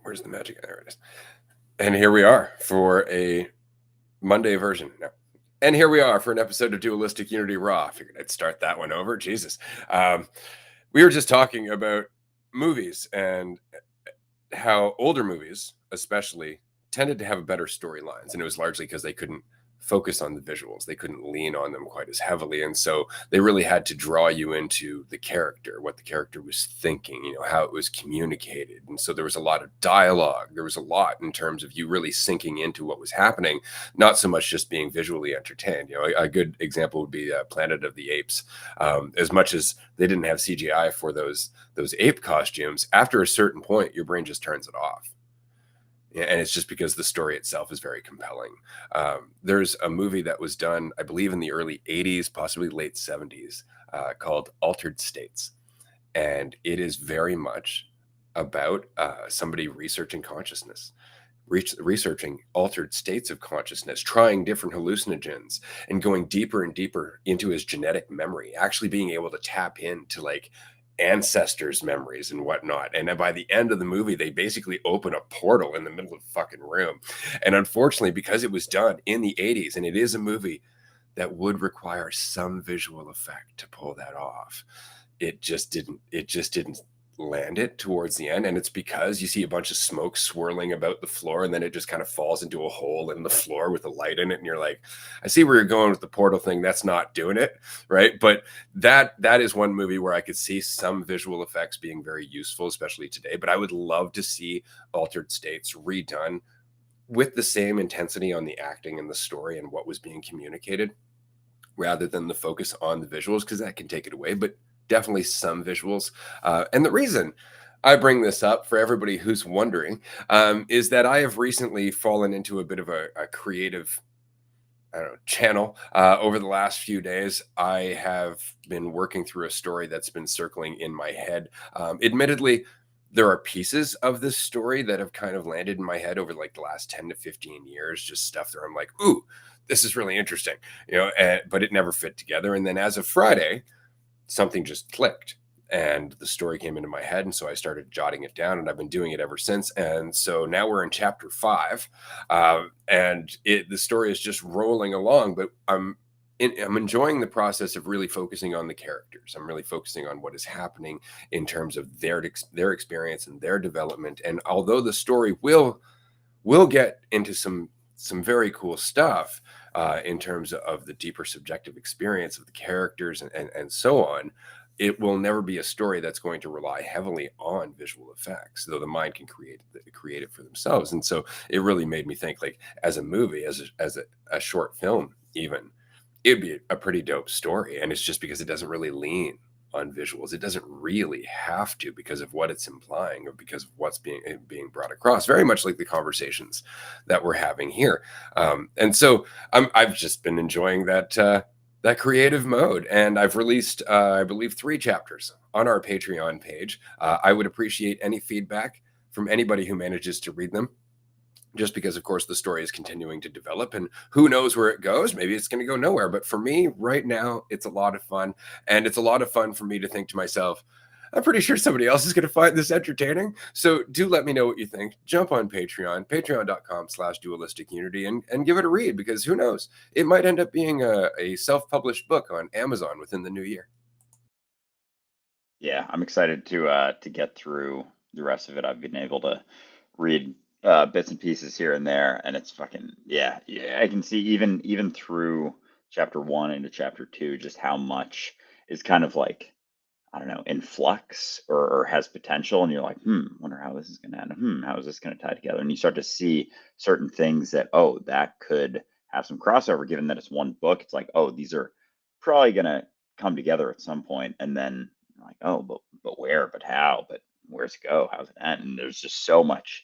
Where's the magic? There it is. And here we are for a Monday version. No. And here we are for an episode of Dualistic Unity Raw. I figured I'd start that one over. Jesus. We were just talking about movies and how older movies, especially, tended to have better storylines. And it was largely because they couldn't focus on the visuals. They couldn't lean on them quite as heavily. And so they really had to draw you into the character, what the character was thinking, how it was communicated. And so there was a lot of dialogue. There was a lot in terms of you really sinking into what was happening, not so much just being visually entertained. A good example would be Planet of the Apes. As much as they didn't have CGI for those ape costumes, after a certain point, your brain just turns it off. And it's just because the story itself is very compelling. There's a movie that was done, I believe, in the early 80s, possibly late 70s, called Altered States. And it is very much about somebody researching consciousness, researching altered states of consciousness, trying different hallucinogens, and going deeper and deeper into his genetic memory, actually being able to tap into ancestors' memories and whatnot. And then by the end of the movie, they basically open a portal in the middle of the fucking room. And unfortunately, because it was done in the 80s, and it is a movie that would require some visual effect to pull that off, it just didn't land it towards the end. And it's because you see a bunch of smoke swirling about the floor, and then it just kind of falls into a hole in the floor with a light in it, and you're like, I see where you're going with the portal thing. That's not doing it, right? But that is one movie where I could see some visual effects being very useful, especially today. But I would love to see Altered States redone with the same intensity on the acting and the story and what was being communicated, rather than the focus on the visuals, because that can take it away. But definitely some visuals. And the reason I bring this up for everybody who's wondering is that I have recently fallen into a bit of a creative, I don't know, channel. Over the last few days, I have been working through a story that's been circling in my head. Admittedly, there are pieces of this story that have kind of landed in my head over the last 10 to 15 years, just stuff that I'm like, ooh, this is really interesting, but it never fit together. And then as of Friday, something just clicked and the story came into my head. And so I started jotting it down, and I've been doing it ever since. And so now we're in chapter 5, and the story is just rolling along, but I'm enjoying the process of really focusing on the characters. I'm really focusing on what is happening in terms of their experience and their development. And although the story will get into some very cool stuff in terms of the deeper subjective experience of the characters and so on, it will never be a story that's going to rely heavily on visual effects, though the mind can create it for themselves. And so it really made me think, as a movie, as a short film, even, it'd be a pretty dope story. And it's just because it doesn't really lean on visuals. It doesn't really have to, because of what it's implying or because of what's being brought across, very much like the conversations that we're having here. And so I've just been enjoying that creative mode, and I've released, I believe, 3 chapters on our Patreon page. I would appreciate any feedback from anybody who manages to read them, just because, of course, the story is continuing to develop, and who knows where it goes. Maybe it's going to go nowhere. But for me right now, it's a lot of fun. And it's a lot of fun for me to think to myself, I'm pretty sure somebody else is going to find this entertaining. So do let me know what you think. Jump on Patreon, patreon.com/dualisticunity, and give it a read, because who knows? It might end up being a self-published book on Amazon within the new year. Yeah, I'm excited to get through the rest of it. I've been able to read bits and pieces here and there, and it's fucking yeah. I can see even through chapter 1 into chapter 2 just how much is kind of I don't know, in flux or has potential, and you're like, wonder how this is going to end. How is this going to tie together? And you start to see certain things that, oh, that could have some crossover, given that it's one book. It's like, oh, these are probably going to come together at some point, and then you're like, oh, but where, but how, but where's it go? How's it end? And there's just so much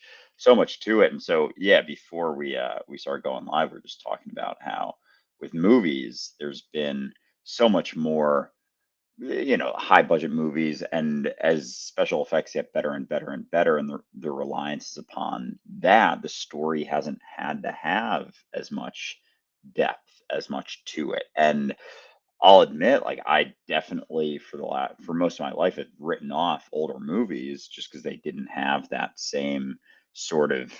to it. And so, yeah, before we started going live, we are just talking about how with movies, there's been so much more, high budget movies, and as special effects get better and better and better, and the reliance is upon that, the story hasn't had to have as much depth, as much to it. And I'll admit, I definitely for most of my life have written off older movies just because they didn't have that same sort of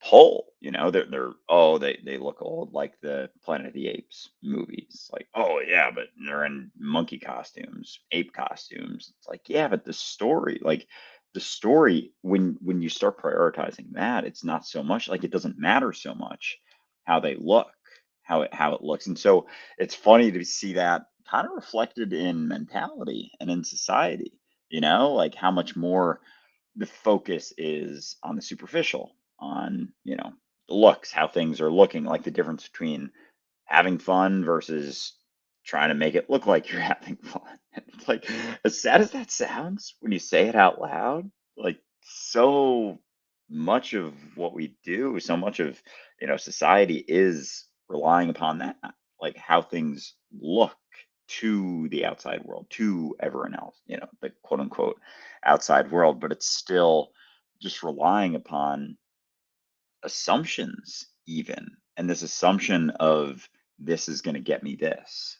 pull. They look old like the Planet of the Apes movies. Like, oh yeah, but they're in monkey costumes, ape costumes. It's like, yeah, but the story, when you start prioritizing that, it's not so much like, it doesn't matter so much how they look, how it looks. And so it's funny to see that kind of reflected in mentality and in society, like how much more the focus is on the superficial, on, the looks, how things are looking, like the difference between having fun versus trying to make it look like you're having fun. It's like, as sad as that sounds when you say it out loud, like, so much of what we do, so much of, society is relying upon that, like how things look to the outside world, to everyone else, the quote unquote outside world, but it's still just relying upon assumptions, even. And this assumption of, this is going to get me this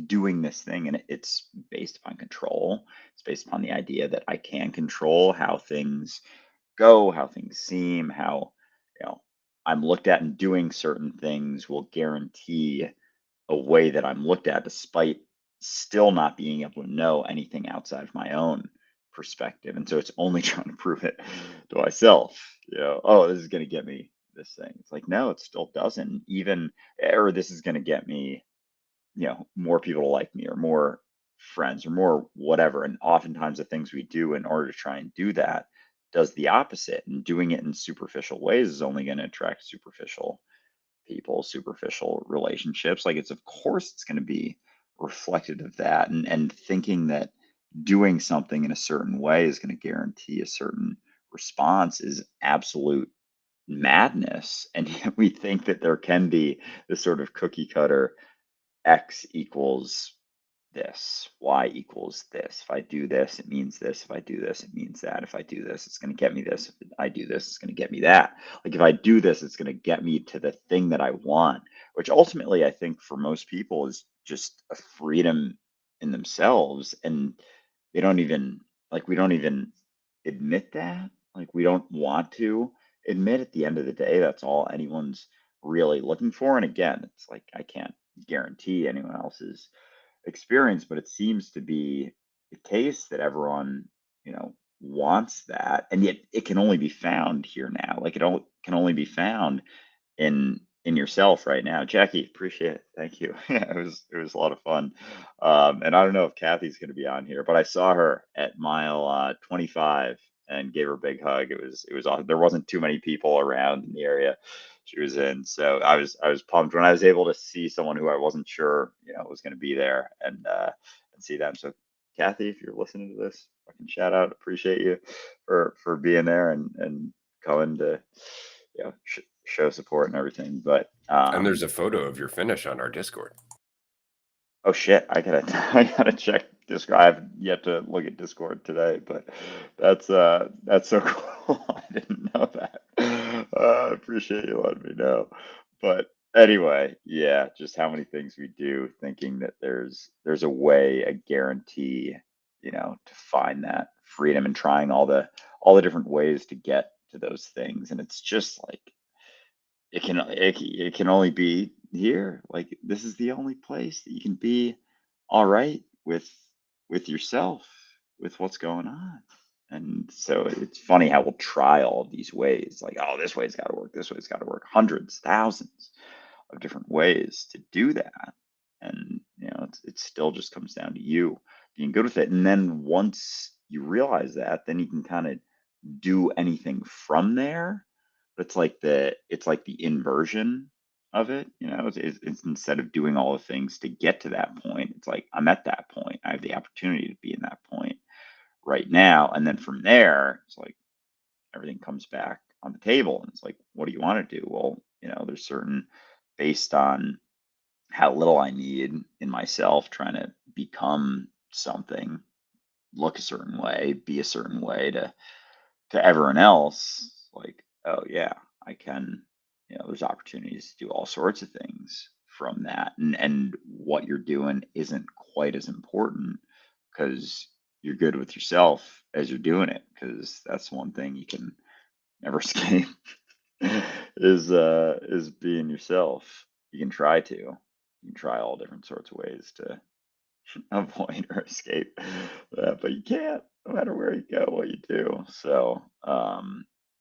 doing this thing, and it's based upon control. It's based upon the idea that I can control how things go, how things seem, how, you know I'm looked at, and doing certain things will guarantee a way that I'm looked at, despite still not being able to know anything outside of my own perspective. And so it's only trying to prove it to myself. Oh, this is going to get me this thing. It's like, no, it still doesn't. Even, or this is going to get me, more people to like me, or more friends, or more whatever. And oftentimes the things we do in order to try and do that does the opposite. And doing it in superficial ways is only going to attract superficial people, superficial relationships. Like, it's, of course it's going to be reflected of that, and thinking that doing something in a certain way is going to guarantee a certain response is absolute madness. And yet we think that there can be this sort of cookie cutter, X equals this, Y equals this. If I do this, it means this. If I do this, it means that. If I do this, it's going to get me this. If I do this, it's going to get me that. Like, if I do this, it's going to get me to the thing that I want, which ultimately I think for most people is just a freedom in themselves. And they don't even, we don't even admit that. Like, we don't want to admit, at the end of the day, that's all anyone's really looking for. And again, it's like, I can't guarantee anyone else's experience, but it seems to be the case that everyone, wants that, and yet it can only be found here now. Like, can only be found in yourself right now. Jackie, appreciate it. Thank you. Yeah, it was a lot of fun. And I don't know if Kathy's going to be on here, but I saw her at mile 25 and gave her a big hug. It was awesome. There wasn't too many people around in the area she was in, so I was pumped when I was able to see someone who I wasn't sure, was going to be there, and see them. So Kathy, if you're listening to this, fucking shout out. Appreciate you for being there, and coming to, show support and everything. But And there's a photo of your finish on our Discord. oh shit, I gotta I gotta check Discord. I haven't yet to look at Discord today, but that's so cool. I didn't know that. I appreciate you letting me know. But anyway, yeah, just how many things we do thinking that there's a way, a guarantee, to find that freedom, and trying all the different ways to get to those things. And it's just like, it can only be here. Like, this is the only place that you can be all right with yourself, with what's going on. And so it's funny how we'll try all of these ways, like, oh, this way's got to work, this way's got to work, hundreds, thousands of different ways to do that. And it still just comes down to you being good with it. And then once you realize that, then you can kind of do anything from there. But it's like the inversion of it. It's instead of doing all the things to get to that point, it's like, I'm at that point. I have the opportunity to be in that point right now. And then from there, it's like everything comes back on the table. And it's like, what do you want to do? Well, there's certain, based on how little I need in myself, trying to become something, look a certain way, be a certain way, to everyone else, like, oh yeah, I can, there's opportunities to do all sorts of things from that. And what you're doing isn't quite as important, because you're good with yourself as you're doing it, because that's one thing you can never escape is being yourself. You can try to. You can try all different sorts of ways to avoid or escape, but you can't, no matter where you go, what you do. So,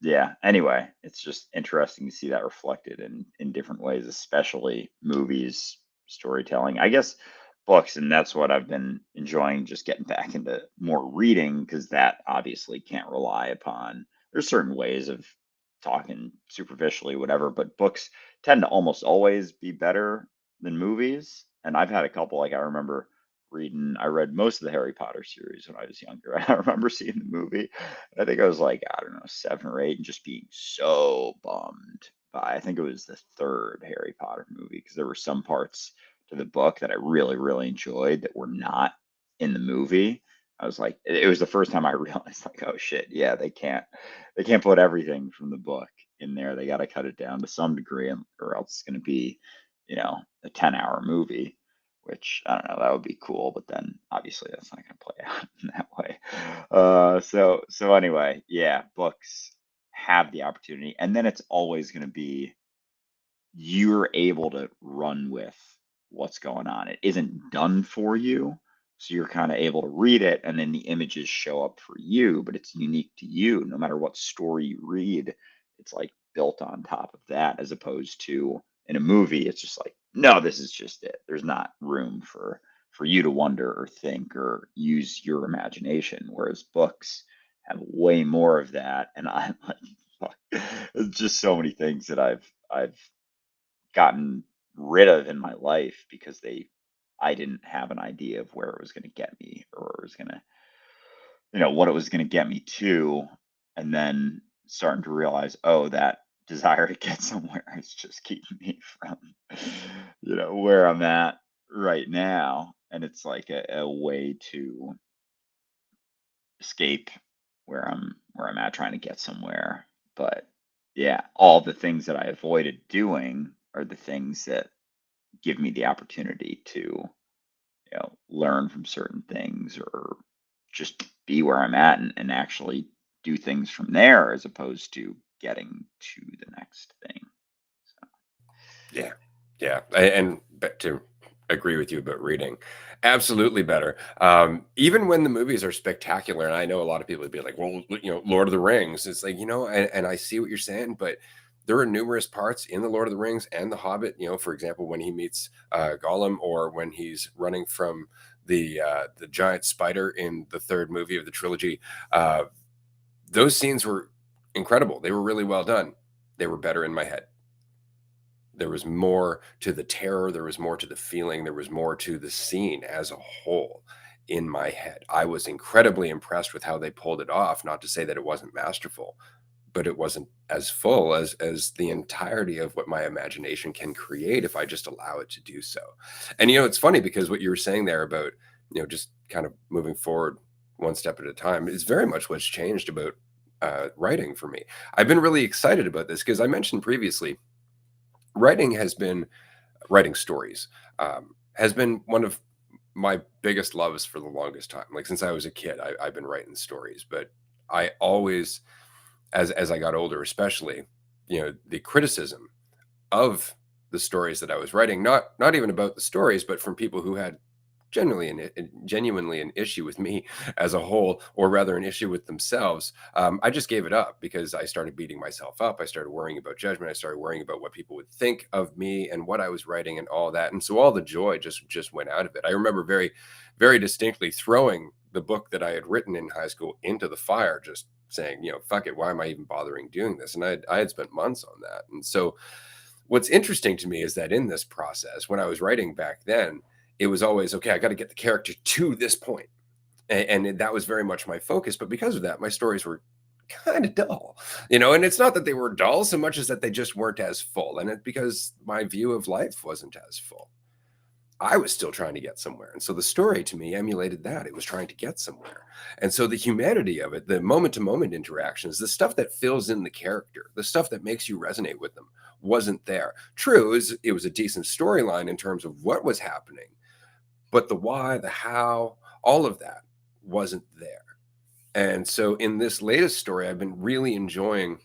yeah. Anyway, it's just interesting to see that reflected in different ways, especially movies, storytelling. I guess books, and that's what I've been enjoying. Just getting back into more reading because that obviously can't rely upon. There's certain ways of talking superficially, whatever, but books tend to almost always be better than movies. And I've had a couple, like I remember I read most of the Harry Potter series when I was younger. I remember seeing the movie. I think I was like, I don't know, 7 or 8, and just being so bummed by, I think it was the third Harry Potter movie, because there were some parts to the book that I really, really enjoyed that were not in the movie. I was like, it was the first time I realized, like, oh shit, yeah, they can't put everything from the book in there. They got to cut it down to some degree, or else it's going to be, a 10-hour movie, which I don't know, that would be cool, but then obviously that's not going to play out in that way. So anyway, yeah, books have the opportunity, and then it's always going to be, you're able to run with what's going on. It isn't done for you. So you're kind of able to read it, and then the images show up for you, but it's unique to you. No matter what story you read, it's like built on top of that, as opposed to in a movie, it's just like, no, this is just it. There's not room for you to wonder or think or use your imagination. Whereas books have way more of that. And I'm like, fuck, there's just so many things that I've gotten rid of in my life because I didn't have an idea of where it was going to get me, or it was going to, what it was going to get me to, and then starting to realize, oh, that desire to get somewhere is just keeping me from, where I'm at right now. And it's like a way to escape where I'm at, trying to get somewhere. But yeah, all the things that I avoided doing are the things that give me the opportunity to, learn from certain things, or just be where I'm at, and actually do things from there, as opposed to getting to the next thing. So, Yeah. Yeah. And but to agree with you about reading, absolutely better. Even when the movies are spectacular, and I know a lot of people would be like, well, Lord of the Rings. It's like, and I see what you're saying, but there are numerous parts in the Lord of the Rings and the Hobbit, for example, when he meets Gollum, or when he's running from the giant spider in the third movie of the trilogy. Those scenes were incredible. They were really well done. They were better in my head. There was more to the terror, there was more to the feeling, there was more to the scene as a whole in my head. I was incredibly impressed with how they pulled it off, not to say that it wasn't masterful, but it wasn't as full as the entirety of what my imagination can create if I just allow it to do so. And it's funny because what you were saying there about, just kind of moving forward one step at a time is very much what's changed about writing for me. I've been really excited about this because I mentioned previously, writing stories has been one of my biggest loves for the longest time. Like since I was a kid, I've been writing stories, but I always, as I got older, especially, the criticism of the stories that I was writing, not even about the stories, but from people who had genuinely an issue with me as a whole, or rather an issue with themselves. I just gave it up because I started beating myself up. I started worrying about judgment. I started worrying about what people would think of me and what I was writing and all that. And so all the joy just went out of it. I remember very, very distinctly throwing the book that I had written in high school into the fire, just saying, fuck it, why am I even bothering doing this? And I had spent months on that. And so what's interesting to me is that in this process, when I was writing back then, it was always, okay, I got to get the character to this point. And that was very much my focus. But because of that, my stories were kind of dull, and it's not that they were dull so much as that they just weren't as full. And it's because my view of life wasn't as full. I was still trying to get somewhere. And so the story to me emulated that. It was trying to get somewhere. And so the humanity of it, the moment to moment interactions, the stuff that fills in the character, the stuff that makes you resonate with them wasn't there. True, it was a decent storyline in terms of what was happening, but the why, the how, all of that wasn't there. And so in this latest story, I've been really enjoying.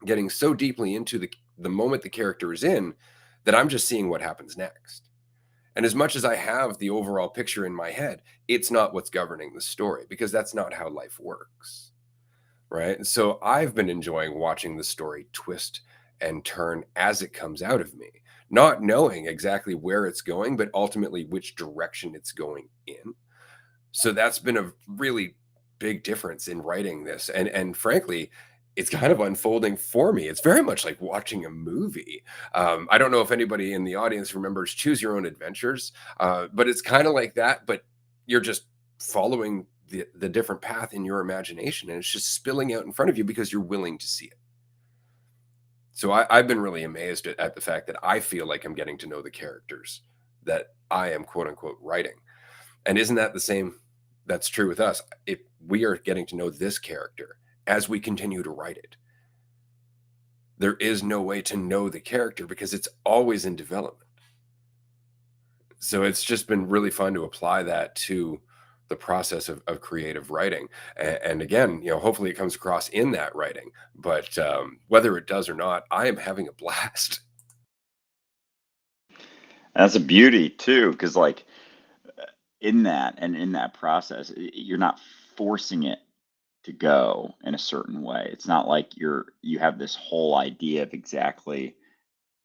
getting so deeply into the moment the character is in that I'm just seeing what happens next. And as much as I have the overall picture in my head, it's not what's governing the story because that's not how life works. Right. And so I've been enjoying watching the story twist and turn as it comes out of me, not knowing exactly where it's going, but ultimately which direction it's going in. So that's been a really big difference in writing this. And frankly, it's kind of unfolding for me. It's very much like watching a movie. I don't know if anybody in the audience remembers Choose Your Own Adventures, but it's kind of like that. But you're just following the different path in your imagination, and it's just spilling out in front of you because you're willing to see it. So I've been really amazed at the fact that I feel like I'm getting to know the characters that I am quote unquote writing. And isn't that the same? That's true with us. If we are getting to know this character as we continue to write it, there is no way to know the character because it's always in development. So it's just been really fun to apply that to the process of creative writing. And again, hopefully it comes across in that writing. But whether it does or not, I am having a blast. And that's a beauty too, because like in that and in that process, you're not forcing it to go in a certain way. It's not like you have this whole idea of exactly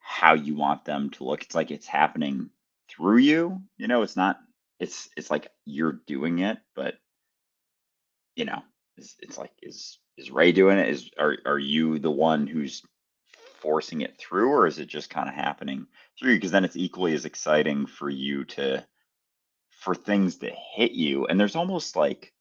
how you want them to look. It's like it's happening through you. It's not. It's like you're doing it, but you know, it's like is Ray doing it? Are you the one who's forcing it through, or is it just kind of happening through you? Because then it's equally as exciting for you to for things to hit you, and there's almost like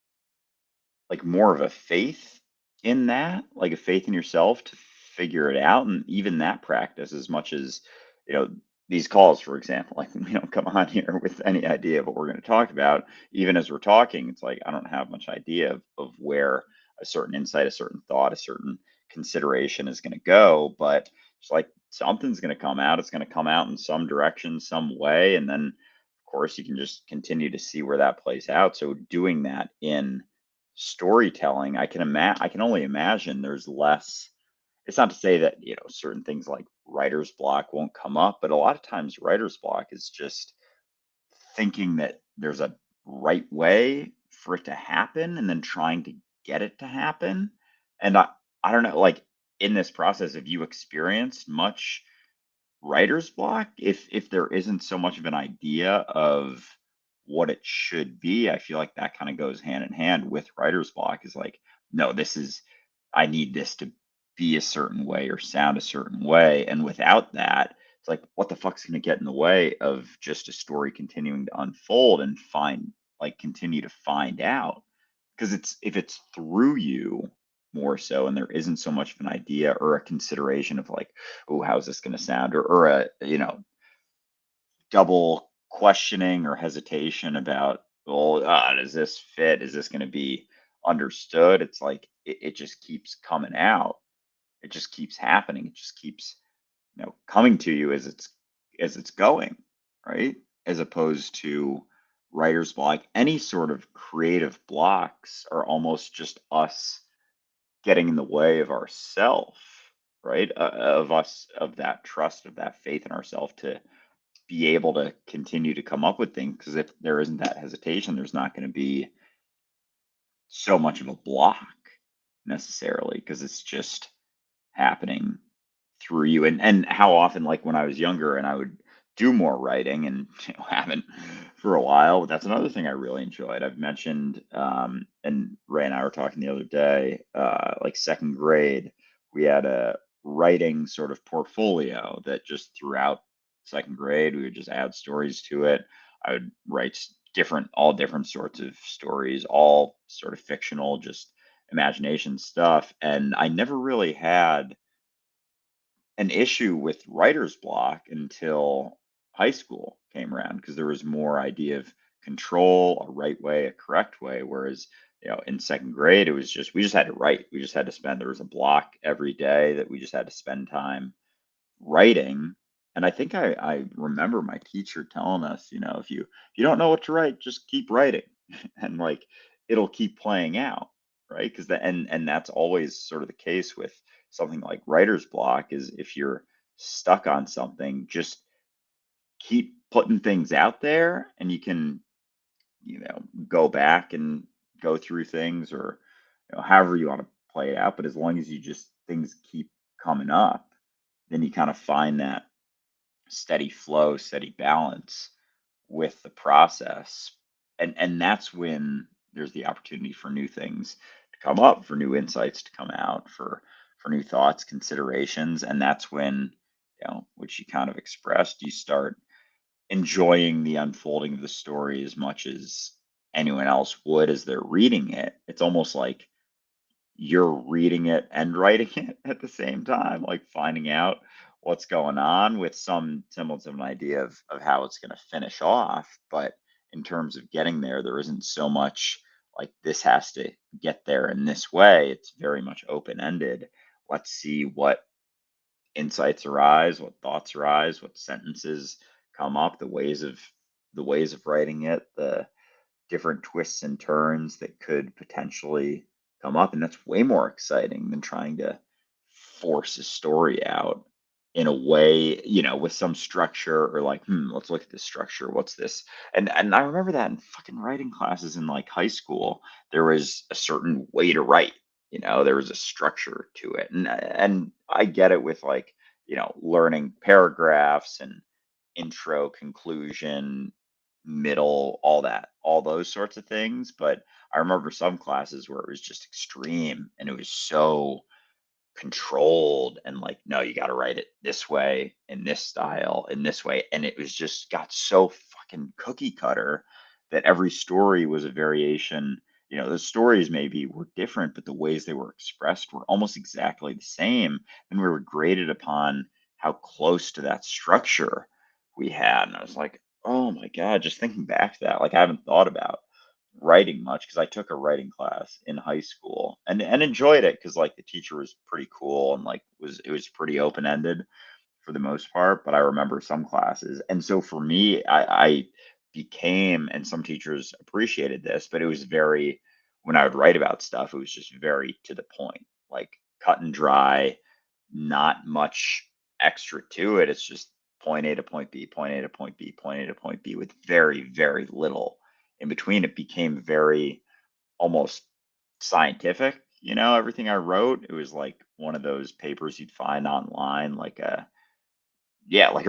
more of a faith in that, like a faith in yourself to figure it out. And even that practice, as much as, you know, these calls, for example, like we don't come on here with any idea of what we're going to talk about. Even as we're talking, it's like I don't have much idea of where a certain insight, a certain thought, a certain consideration is going to go. But it's like something's going to come out. It's going to come out in some direction, some way. And then, of course, you can just continue to see where that plays out. So doing that in storytelling, I can only imagine there's less. It's not to say that, certain things like writer's block won't come up, but a lot of times writer's block is just thinking that there's a right way for it to happen and then trying to get it to happen. And I don't know, like in this process, have you experienced much writer's block if there isn't so much of an idea of what it should be? I feel like that kind of goes hand in hand with writer's block, is like, no, this is, I need this to be a certain way or sound a certain way, and without that, it's like, what the fuck's going to get in the way of just a story continuing to unfold and continue to find out? Because it's if it's through you more so, and there isn't so much of an idea or a consideration of like, oh, how's this going to sound, or a double questioning or hesitation about, well, does this fit, is this going to be understood? It's like it just keeps coming out, it just keeps happening, it just keeps coming to you as it's going, right? As opposed to writer's block. Any sort of creative blocks are almost just us getting in the way of ourself, right? Of us, of that trust, of that faith in ourselves to be able to continue to come up with things. Because if there isn't that hesitation, there's not going to be so much of a block necessarily, because it's just happening through you. And how often, like when I was younger and I would do more writing, and haven't for a while, but that's another thing I really enjoyed. I've mentioned, and Ray and I were talking the other day, like second grade, we had a writing sort of portfolio that just throughout second grade, we would just add stories to it. I would write all different sorts of stories, all sort of fictional, just imagination stuff. And I never really had an issue with writer's block until high school came around, because there was more idea of control, a right way, a correct way. Whereas, in second grade, it was just, we just had to write. We just had to spend, there was a block every day that we just had to spend time writing. And I think I remember my teacher telling us, if you don't know what to write, just keep writing and like it'll keep playing out, right? Because and that's always sort of the case with something like writer's block. Is if you're stuck on something, just keep putting things out there, and you can, go back and go through things, or however you want to play it out. But as long as you just things keep coming up, then you kind of find that steady flow, steady balance with the process. And that's when there's the opportunity for new things to come up, for new insights to come out, for new thoughts, considerations. And that's when, which you kind of expressed, you start enjoying the unfolding of the story as much as anyone else would as they're reading it. It's almost like you're reading it and writing it at the same time, like finding out what's going on with some semblance of an idea of how it's going to finish off. But in terms of getting there, there isn't so much like this has to get there in this way. It's very much open ended. Let's see what insights arise, what thoughts arise, what sentences come up, the ways of writing it, the different twists and turns that could potentially come up. And that's way more exciting than trying to force a story out in a way, with some structure, or like, let's look at this structure. What's this? And I remember that in fucking writing classes in like high school, there was a certain way to write. There was a structure to it. And I get it with like, learning paragraphs and intro, conclusion, middle, all those sorts of things. But I remember some classes where it was just extreme, and it was so controlled, and like, no, you got to write it this way, in this style, in this way. And it was just got so fucking cookie cutter that every story was a variation. The stories maybe were different, but the ways they were expressed were almost exactly the same. And we were graded upon how close to that structure we had. And I was like, oh my God, just thinking back to that, like I haven't thought about writing much because I took a writing class in high school and enjoyed it because like the teacher was pretty cool, and like it was pretty open ended for the most part. But I remember some classes, and so for me, I became, and some teachers appreciated this, but it was very, when I would write about stuff, it was just very to the point, like cut and dry, not much extra to it. It's just point A to point B, point A to point B, point A to point B, with very, very little in between. It became very almost scientific. Everything I wrote, it was like one of those papers you'd find online, like a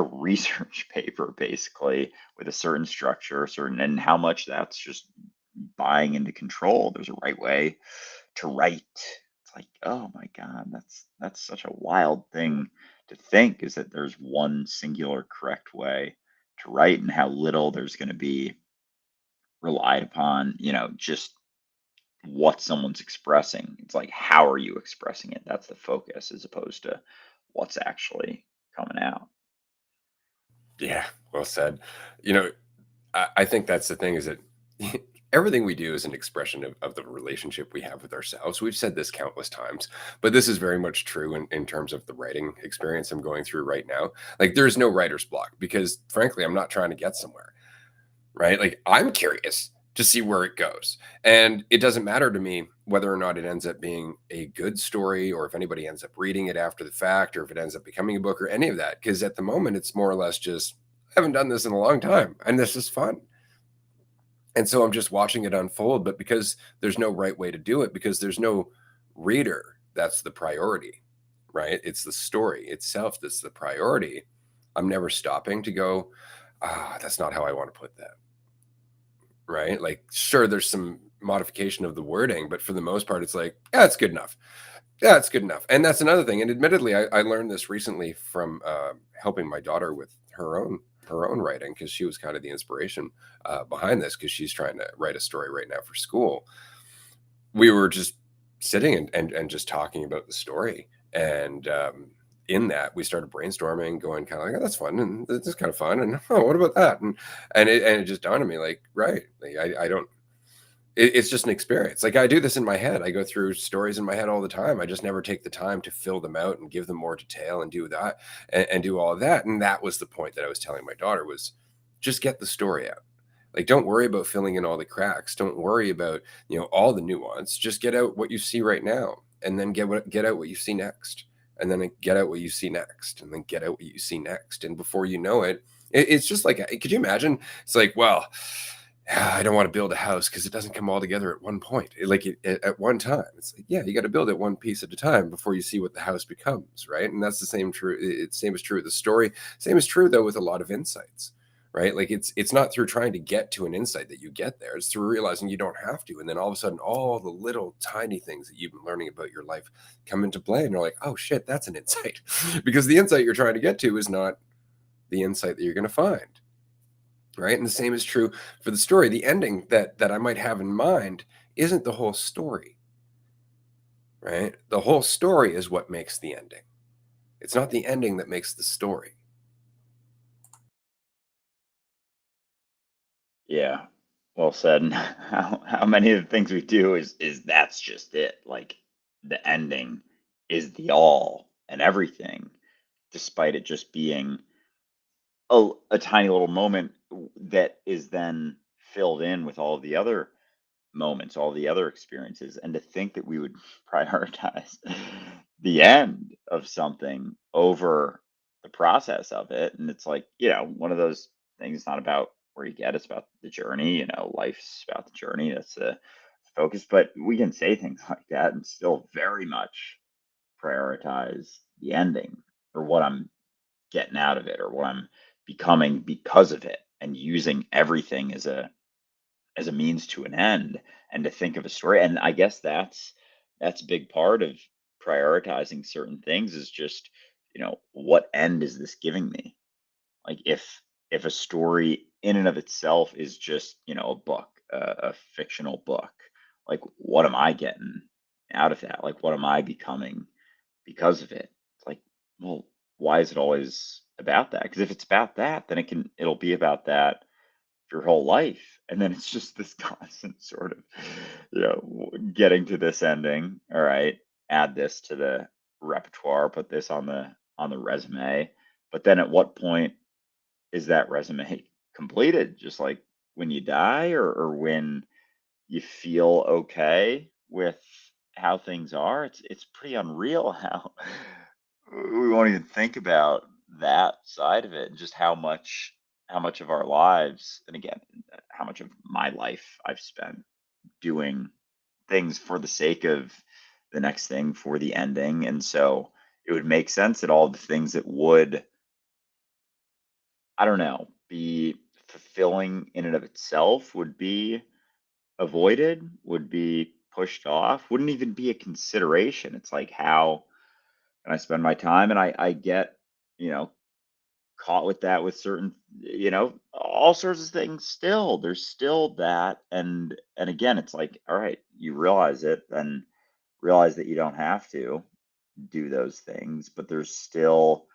research paper, basically, with a certain structure, certain, and how much that's just buying into control. There's a right way to write. It's like, oh my God, that's such a wild thing to think, is that there's one singular correct way to write, and how little there's going to be relied upon, just what someone's expressing. It's like, how are you expressing it? That's the focus, as opposed to what's actually coming out. Yeah, well said. You know, I think that's the thing, is that everything we do is an expression of the relationship we have with ourselves. We've said this countless times, but this is very much true in terms of the writing experience I'm going through right now. Like, there's no writer's block because, frankly, I'm not trying to get somewhere, right? Like, I'm curious to see where it goes. And it doesn't matter to me whether or not it ends up being a good story, or if anybody ends up reading it after the fact, or if it ends up becoming a book, or any of that. Because at the moment, it's more or less just, I haven't done this in a long time and this is fun. And so I'm just watching it unfold. But because there's no right way to do it, because there's no reader, that's the priority, right? It's the story itself that's the priority. I'm never stopping to go, that's not how I want to put that, right? Like, sure, there's some modification of the wording, but for the most part, it's like, yeah, it's good enough. Yeah, it's good enough. And that's another thing. And admittedly, I learned this recently from helping my daughter with her own writing, because she was kind of the inspiration behind this, because she's trying to write a story right now for school. We were just sitting and just talking about the story, and in that we started brainstorming, going kind of like, oh, that's fun, and this is kind of fun, and oh, what about that, and it just dawned on me, like, right, like, I don't, it's just an experience. Like, I do this in my head. I go through stories in my head all the time. I just never take the time to fill them out and give them more detail and do that, and do all of that. And that was the point that I was telling my daughter, was just get the story out. Like, don't worry about filling in all the cracks. Don't worry about, all the nuance. Just get out what you see right now, and then get out what you see next, and then get out what you see next, and then get out what you see next. And before you know it, it's just like, could you imagine? It's like, well, I don't want to build a house because it doesn't come all together at one point, at one time. It's like, yeah, you got to build it one piece at a time before you see what the house becomes, right? And that's the same true. It's same is true with the story. Same is true though with a lot of insights, right? Like it's not through trying to get to an insight that you get there. It's through realizing you don't have to, and then all of a sudden, all the little tiny things that you've been learning about your life come into play, and you're like, oh shit, that's an insight, because the insight you're trying to get to is not the insight that you're going to find, right? And the same is true for the story. The ending that I might have in mind isn't the whole story, right? The whole story is what makes the ending. It's not the ending that makes the story. Yeah. Well said. And how many of the things we do is that's just it. Like the ending is the all and everything, despite it just being a tiny little moment that is then filled in with all the other moments, all the other experiences. And to think that we would prioritize the end of something over the process of it. And it's like, one of those things. It's not about where you get, it's about the journey. Life's about the journey. That's the focus. But we can say things like that and still very much prioritize the ending, or what I'm getting out of it, or what I'm becoming because of it, and using everything as a means to an end, and to think of a story. And I guess that's a big part of prioritizing certain things, is just, what end is this giving me? Like, if a story in and of itself is just, a book, a fictional book, like, what am I getting out of that? Like, what am I becoming because of it? It's like, well, why is it always about that? Because if it's about that, then it'll be about that your whole life. And then it's just this constant sort of, getting to this ending. All right, add this to the repertoire, put this on the resume. But then at what point is that resume completed? Just like when you die, or when you feel okay with how things are. It's pretty unreal how we won't even think about that side of it, and just how much of our lives, and again, how much of my life I've spent doing things for the sake of the next thing, for the ending. And so it would make sense that all the things that would, I don't know, be fulfilling in and of itself would be avoided, would be pushed off, wouldn't even be a consideration. It's like, how can I spend my time? And I get, you know, caught with that with certain, all sorts of things. Still, there's still that. And again, it's like, all right, you realize it, then realize that you don't have to do those things, but there's still,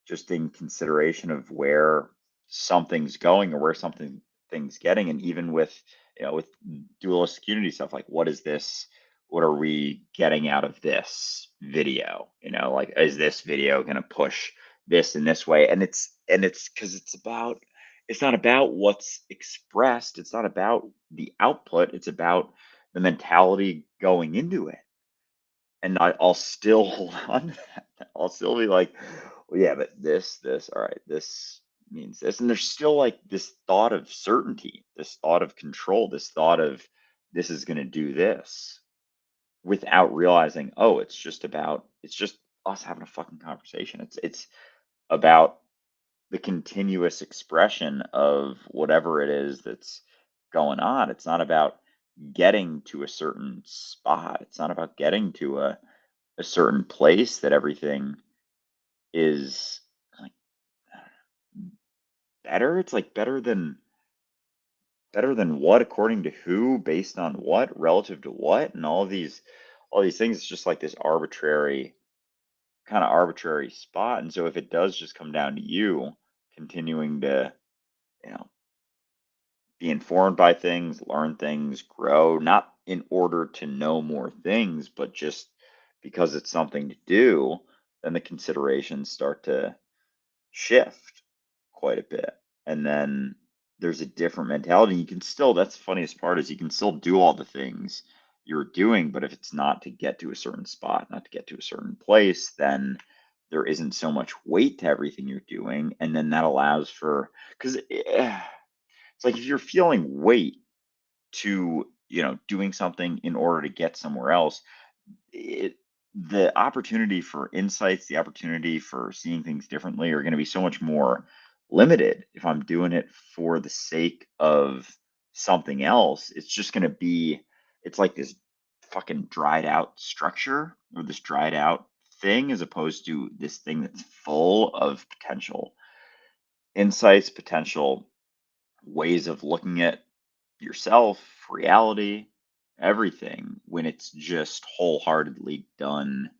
just in consideration of where something's going, or where thing's getting. And even with dualistic unity stuff, like, what are we getting out of this video? Like, is this video going to push this in this way? And it's because it's not about what's expressed, it's not about the output, it's about the mentality going into it. And I'll still hold on to that. I'll still be like, well, yeah, but all right, this means this. And there's still like this thought of certainty, this thought of control, this thought of this is going to do this, without realizing, oh, it's just us having a fucking conversation. It's about the continuous expression of whatever it is that's going on. It's not about getting to a certain spot. It's not about getting to a certain place that everything is like better. It's like better than what, according to who, based on what, relative to what, and all these things. It's just like this arbitrary spot. And so if it does just come down to you continuing to, you know, be informed by things, learn things, grow, not in order to know more things, but just because it's something to do, then the considerations start to shift quite a bit. And then there's a different mentality. You can still, that's the funniest part, is you can still do all the things you're doing, but if it's not to get to a certain spot, not to get to a certain place, then there isn't so much weight to everything you're doing. And then that allows for, because it's like if you're feeling weight to, doing something in order to get somewhere else, it the opportunity for insights, the opportunity for seeing things differently are going to be so much more limited if I'm doing it for the sake of something else. It's just going to be, it's like this fucking dried out structure or this dried out thing, as opposed to this thing that's full of potential insights, potential ways of looking at yourself, reality, everything, when it's just wholeheartedly done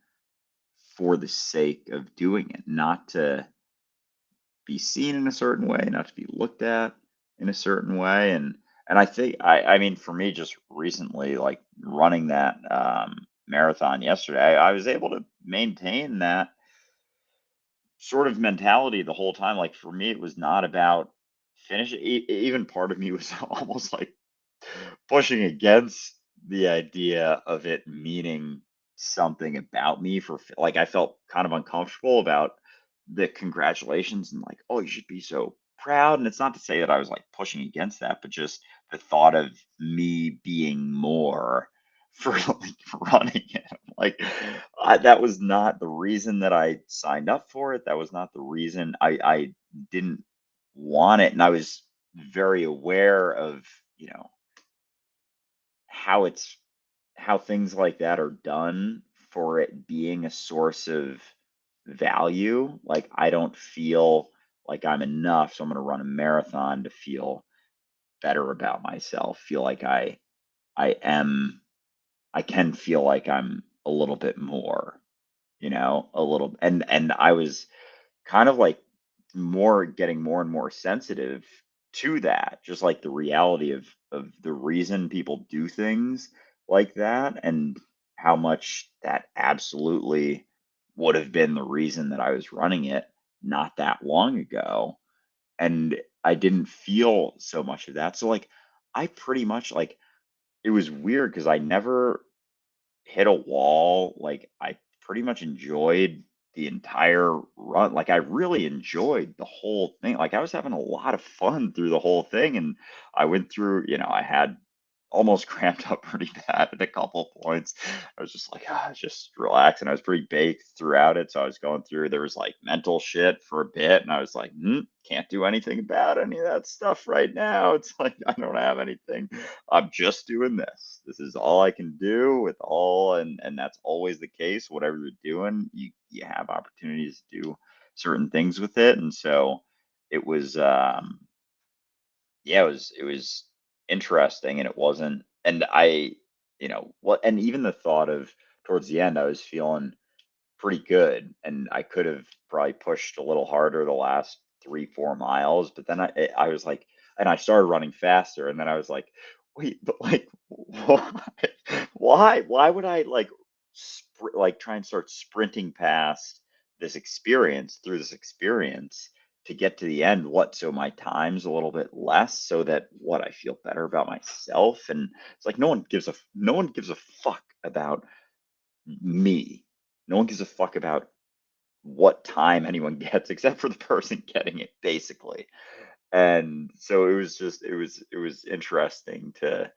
for the sake of doing it, not to be seen in a certain way, not to be looked at in a certain way. And I think, I mean, for me, just recently, like running that marathon yesterday, I was able to maintain that sort of mentality the whole time. Like for me, it was not about finish. Even part of me was almost like pushing against the idea of it meaning something about me, like I felt kind of uncomfortable about the congratulations and like, oh, you should be so proud. And it's not to say that I was like pushing against that, but just the thought of me being more for like running it. Like that was not the reason that I signed up for it. That was not the reason. I didn't want it. And I was very aware of, you know, how it's how things like that are done for it being a source of value. Like I don't feel like I'm enough, so I'm going to run a marathon to feel better about myself. Feel like I am I can feel like I'm a little bit more, a little. And I was kind of like more getting more and more sensitive to that, just like the reality of the reason people do things like that, and how much that absolutely would have been the reason that I was running it not that long ago. And I didn't feel so much of that. So like I pretty much like, it was weird because I never hit a wall. Like I pretty much enjoyed the entire run. Like I really enjoyed the whole thing. Like I was having a lot of fun through the whole thing. And I went through, I had almost cramped up pretty bad at a couple points. I was just like, just relax. And I was pretty baked throughout it. So I was going through, there was like mental shit for a bit. And I was like, can't do anything about any of that stuff right now. It's like, I don't have anything. I'm just doing this. This is all I can do with all, and that's always the case. Whatever you're doing, you have opportunities to do certain things with it. And so it was yeah, it was interesting, and it wasn't, and I, what, and even the thought of towards the end, I was feeling pretty good, and I could have probably pushed a little harder the last 3 4 miles, but then I was like, and I started running faster, and then I was like, wait, but like why why would I like like try and start sprinting past this experience, through this experience, to get to the end? What, so my time's a little bit less, so that what, I feel better about myself? And it's like no one gives a fuck about me. No one gives a fuck about what time anyone gets except for the person getting it, basically. And so it was just, it was interesting to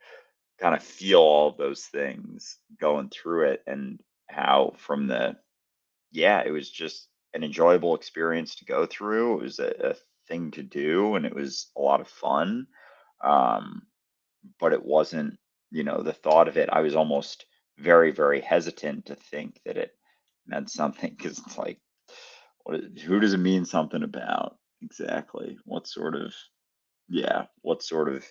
kind of feel all of those things going through it, and how from the, yeah, it was just an enjoyable experience to go through. It was a thing to do, and it was a lot of fun. Um, but it wasn't, the thought of it, I was almost very, very hesitant to think that it meant something, because it's like, who does it mean something about exactly? What sort of, yeah, what sort of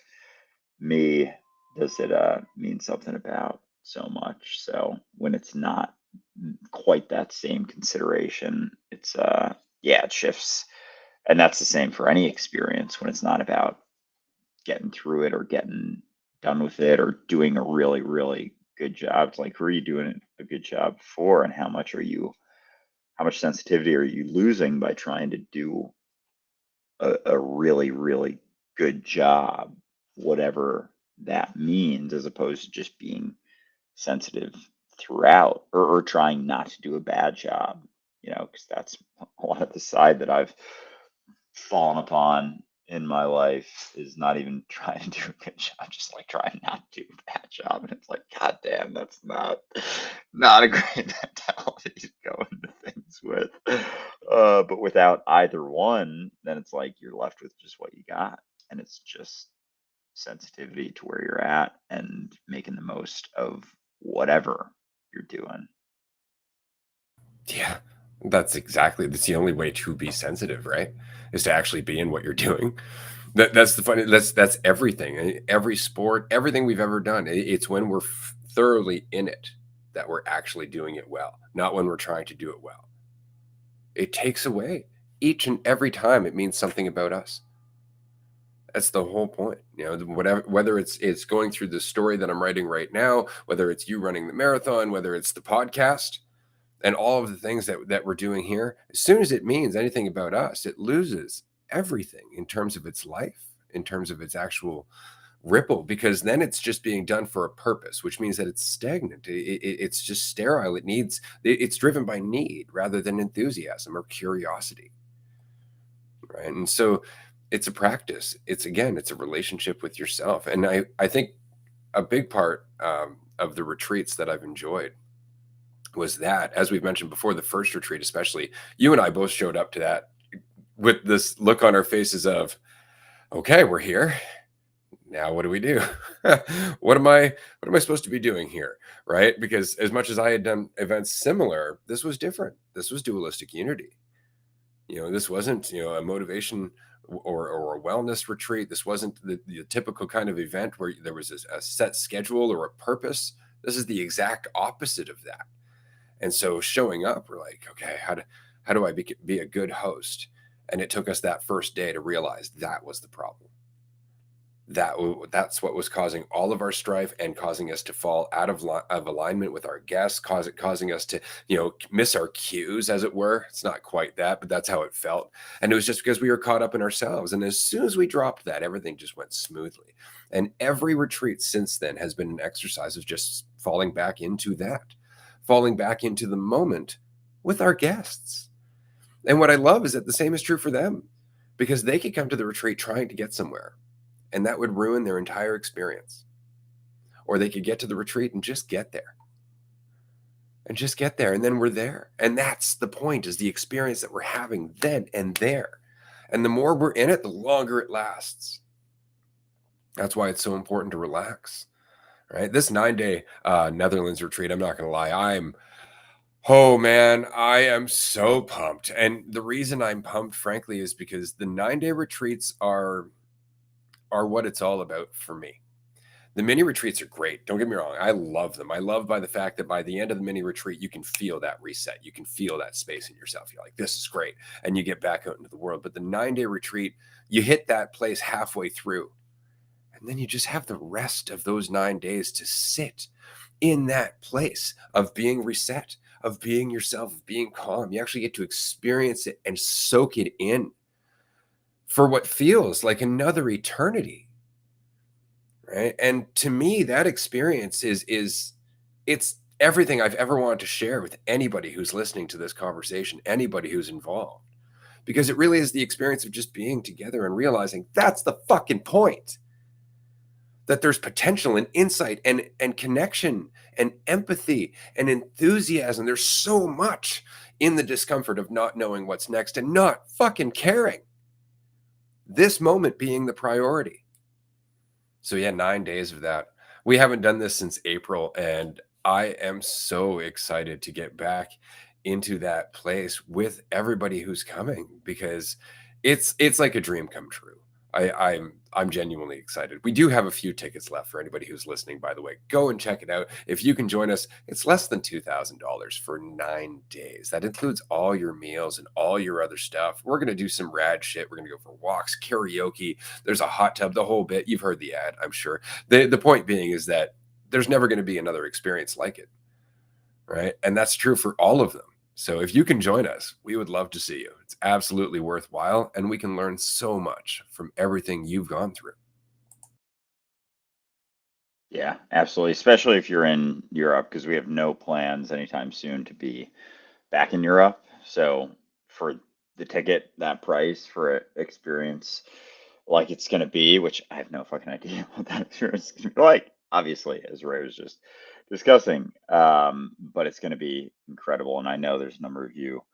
me does it mean something about so much? So when it's not quite that same consideration, it's yeah, it shifts. And that's the same for any experience, when it's not about getting through it or getting done with it or doing a really, really good job. It's like, who are you doing a good job for, and how much sensitivity are you losing by trying to do a really, really good job, whatever that means, as opposed to just being sensitive throughout, or trying not to do a bad job, because that's a lot of the side that I've fallen upon in my life, is not even trying to do a good job, just like trying not to do a bad job. And it's like, God damn, that's not a great mentality to go into things with. But without either one, then it's like you're left with just what you got. And it's just sensitivity to where you're at and making the most of whatever you're doing. Yeah, that's the only way to be sensitive, right? Is to actually be in what you're doing. That's the funny. That's everything. Every sport, everything we've ever done. It's when we're thoroughly in it that we're actually doing it well, not when we're trying to do it well. It takes away each and every time. It means something about us. That's the whole point. Whatever, whether it's going through the story that I'm writing right now, whether it's you running the marathon, whether it's the podcast, and all of the things that we're doing here, as soon as it means anything about us, it loses everything in terms of its life, in terms of its actual ripple, because then it's just being done for a purpose, which means that it's stagnant. It's just sterile. It's driven by need rather than enthusiasm or curiosity, right? And so it's a practice. It's a relationship with yourself. And I think a big part of the retreats that I've enjoyed was that, as we've mentioned before, the first retreat, especially, you and I both showed up to that with this look on our faces of, okay, we're here. Now what do we do? What am I supposed to be doing here? Right? Because as much as I had done events similar, this was different. This was dualistic unity. This wasn't, a motivation or a wellness retreat. This wasn't the typical kind of event where there was a set schedule or a purpose. This is the exact opposite of that. And so showing up, we're like, okay, how do I be a good host? And it took us that first day to realize that was the problem. That's what was causing all of our strife and causing us to fall out of alignment with our guests, causing us to miss our cues, as it were. It's not quite that, but that's how it felt. And it was just because we were caught up in ourselves. And as soon as we dropped that, everything just went smoothly. And every retreat since then has been an exercise of just falling back into the moment with our guests. And what I love is that the same is true for them, because they could come to the retreat trying to get somewhere, and that would ruin their entire experience. Or they could get to the retreat and just get there. And then we're there. And that's the point, is the experience that we're having then and there. And the more we're in it, the longer it lasts. That's why it's so important to relax, right? This 9-day Netherlands retreat, I'm not going to lie, oh man, I am so pumped. And the reason I'm pumped, frankly, is because the 9-day retreats are what it's all about for me. The mini retreats are great. Don't get me wrong. I love them. I love by the fact that by the end of the mini retreat, you can feel that reset. You can feel that space in yourself. You're like, this is great. And you get back out into the world. But the 9-day retreat, you hit that place halfway through. And then you just have the rest of those 9 days to sit in that place of being reset, of being yourself, of being calm. You actually get to experience it and soak it in for what feels like another eternity. Right. And to me, that experience it's everything I've ever wanted to share with anybody who's listening to this conversation, anybody who's involved, because it really is the experience of just being together and realizing that's the fucking point. That there's potential and insight and connection and empathy and enthusiasm. There's so much in the discomfort of not knowing what's next and not fucking caring. This moment being the priority. So yeah, 9 days of that. We haven't done this since April, and I am so excited to get back into that place with everybody who's coming, because it's like a dream come true. I'm genuinely excited. We do have a few tickets left for anybody who's listening, by the way. Go and check it out. If you can join us, it's less than $2,000 for 9 days. That includes all your meals and all your other stuff. We're going to do some rad shit. We're going to go for walks, karaoke. There's a hot tub, the whole bit. You've heard the ad, I'm sure. The point being is that there's never going to be another experience like it, right? And that's true for all of them. So if you can join us, we would love to see you. It's absolutely worthwhile, and we can learn so much from everything you've gone through. Yeah, absolutely. Especially if you're in Europe, because we have no plans anytime soon to be back in Europe. So for the ticket, that price for an experience like it's going to be, which I have no fucking idea what that experience is going to be like, obviously, as Ray was just discussing. But it's going to be incredible. And I know there's a number of you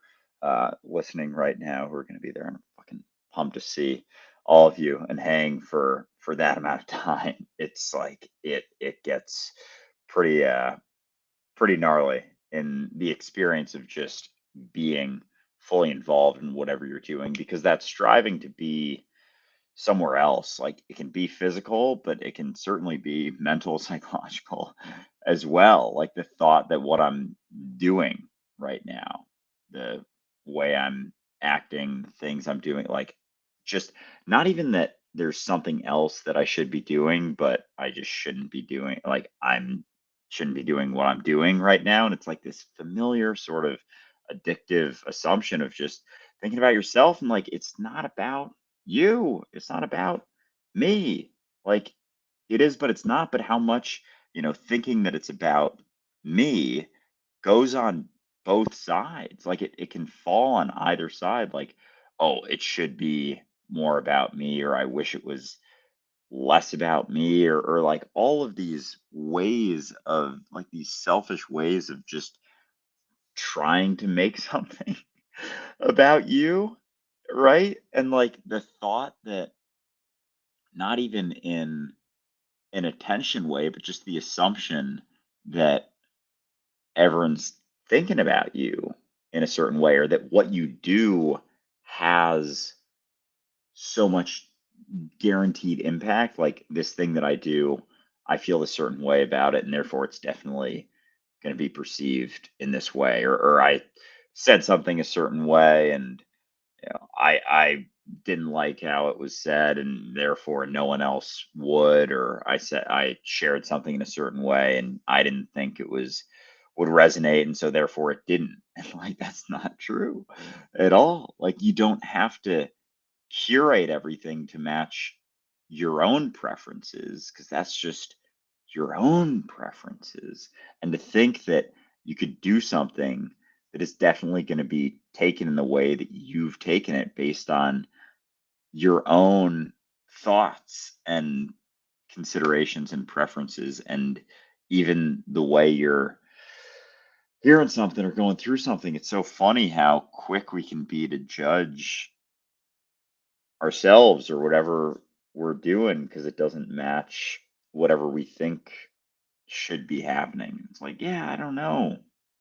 listening right now who are going to be there. And I'm fucking pumped to see all of you and hang for that amount of time. It's like it gets pretty pretty gnarly in the experience of just being fully involved in whatever you're doing, because that's striving to be somewhere else. Like, it can be physical, but it can certainly be mental, psychological as well. Like, the thought that what I'm doing right now, the way I'm acting, the things I'm doing, like, just not even that there's something else that I should be doing, but I just shouldn't be doing, like, I'm shouldn't be doing what I'm doing right now. And it's like this familiar sort of addictive assumption of just thinking about yourself, and like, it's not about you. It's not about me. Like, it is, but it's not. But how much, thinking that it's about me goes on both sides. Like, it can fall on either side. Like, oh, it should be more about me, or I wish it was less about me, or like all of these ways of, like, these selfish ways of just trying to make something about you, right? And like the thought that, not even in an attention way, but just the assumption that everyone's thinking about you in a certain way, or that what you do has so much guaranteed impact. Like, this thing that I do, I feel a certain way about it, and therefore it's definitely going to be perceived in this way, or I said something a certain way, and I didn't like how it was said, and therefore no one else would, or I shared something in a certain way, and I didn't think it would resonate, and so therefore it didn't. And like, that's not true at all. Like, you don't have to curate everything to match your own preferences, because that's just your own preferences. And to think that you could do something that is definitely going to be taken in the way that you've taken it, based on your own thoughts and considerations and preferences, and even the way you're hearing something or going through something. It's so funny how quick we can be to judge ourselves or whatever we're doing, because it doesn't match whatever we think should be happening. It's like, yeah, I don't know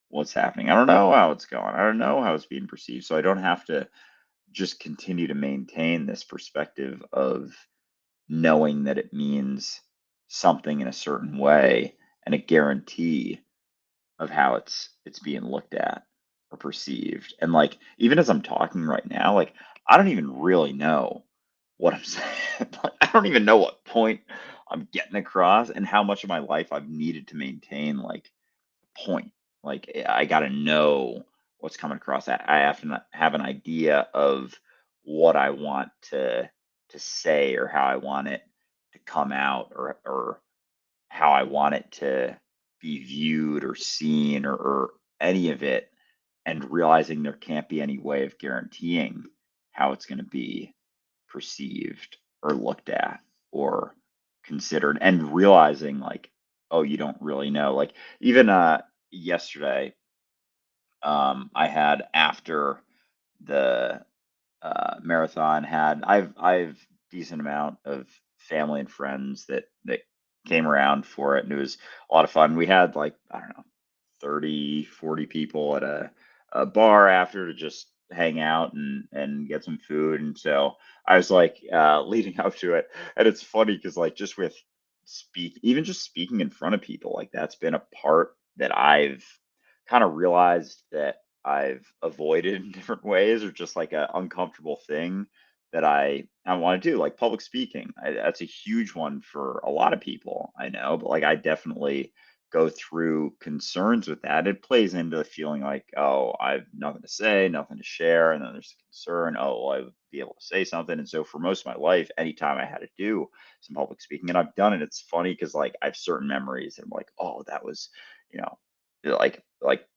what's happening. I don't know how it's going. I don't know how it's being perceived. So I don't have to just continue to maintain this perspective of knowing that it means something in a certain way, and a guarantee of how it's being looked at or perceived. And like, even as I'm talking right now, like, I don't even really know what I'm saying. Like, I don't even know what point I'm getting across, and how much of my life I've needed to maintain like point. Like, I got to know what's coming across. I have to have an idea of what I want to say, or how I want it to come out, or how I want it to be viewed or seen, or any of it, and realizing there can't be any way of guaranteeing how it's going to be perceived or looked at or considered, and realizing like, oh, you don't really know. Like, even yesterday, I had, after the marathon, I've decent amount of family and friends that came around for it, and it was a lot of fun. We had, like, I don't know, 30, 40 people at a bar after, to just hang out and get some food. And so I was like, leading up to it, and it's funny because, like, just with even just speaking in front of people, like, that's been a part that I've kind of realized that I've avoided in different ways, or just like a uncomfortable thing that I want to do, like public speaking. That's a huge one for a lot of people I know, but like, I definitely go through concerns with that, it plays into the feeling like, oh, I've nothing to say, nothing to share. And then there's the concern, oh, well, I would be able to say something. And so for most of my life, anytime I had to do some public speaking, and I've done it, it's funny because like I have certain memories and I'm like, oh, that was, you know, like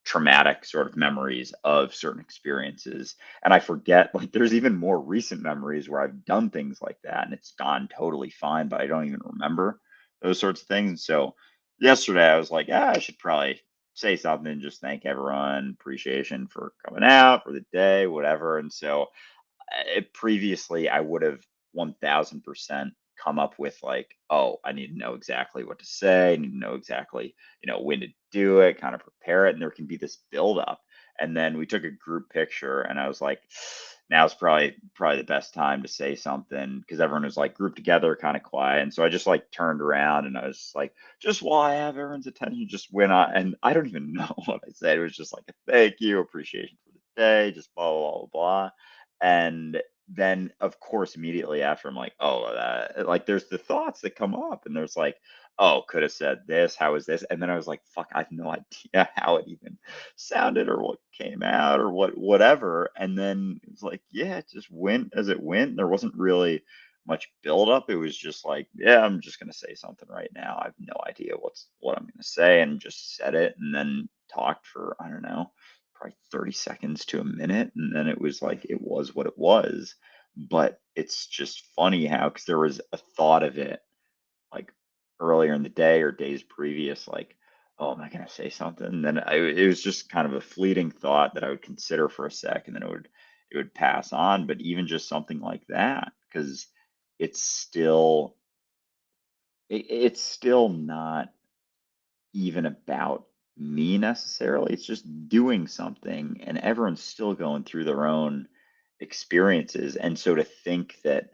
traumatic sort of memories of certain experiences. And I forget, like there's even more recent memories where I've done things like that and it's gone totally fine, but I don't even remember those sorts of things. And so yesterday I was like, I should probably say something, just thank everyone, appreciation for coming out for the day, whatever. And so previously I would have 1000% come up with like, oh, I need to know exactly what to say. I need to know exactly, when to do it, kind of prepare it. And there can be this build up. And then we took a group picture and I was like, now's probably the best time to say something because everyone was like grouped together, kind of quiet. And so I just like turned around and I was just like, just while I have everyone's attention, just went on. And I don't even know what I said. It was just like a thank you, appreciation for the day, just blah, blah, blah, blah. And then, of course, immediately after, I'm like, oh, like there's the thoughts that come up, and there's like, oh, could have said this. How is this? And then I was like, fuck, I have no idea how it even sounded or what came out or whatever. And then it's like, yeah, it just went as it went. There wasn't really much build up. It was just like, yeah, I'm just gonna say something right now. I have no idea what I'm gonna say, and just said it, and then talked for I don't know probably 30 seconds to a minute. And then it was like, it was what it was. But it's just funny how, because there was a thought of it like earlier in the day or days previous, like, oh, am I going to say something? And then it was just kind of a fleeting thought that I would consider for a sec and then it would pass on. But even just something like that, because it's still, it's still not even about me necessarily. It's just doing something, and everyone's still going through their own experiences. And so to think that,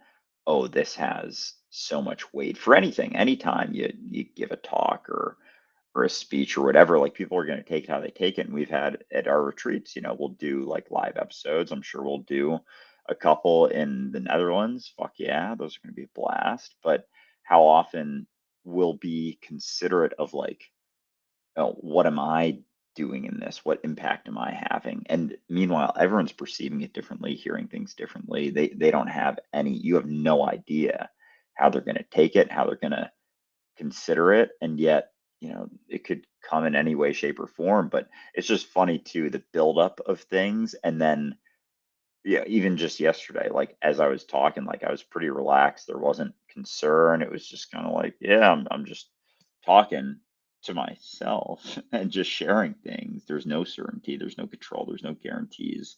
oh, this has so much weight for anything, anytime you give a talk or a speech or whatever, like people are going to take it how they take it. And we've had at our retreats, we'll do like live episodes. I'm sure we'll do a couple in the Netherlands. Fuck yeah, those are going to be a blast. But how often we'll be considerate of like, oh, what am I doing in this? What impact am I having? And meanwhile, everyone's perceiving it differently, hearing things differently. They don't have any, you have no idea how they're going to take it, how they're going to consider it. And yet, it could come in any way, shape, or form. But it's just funny too, the buildup of things. And then, yeah, even just yesterday, like as I was talking, like I was pretty relaxed. There wasn't concern. It was just kind of like, yeah, I'm just talking to myself and just sharing things. There's no certainty, there's no control, there's no guarantees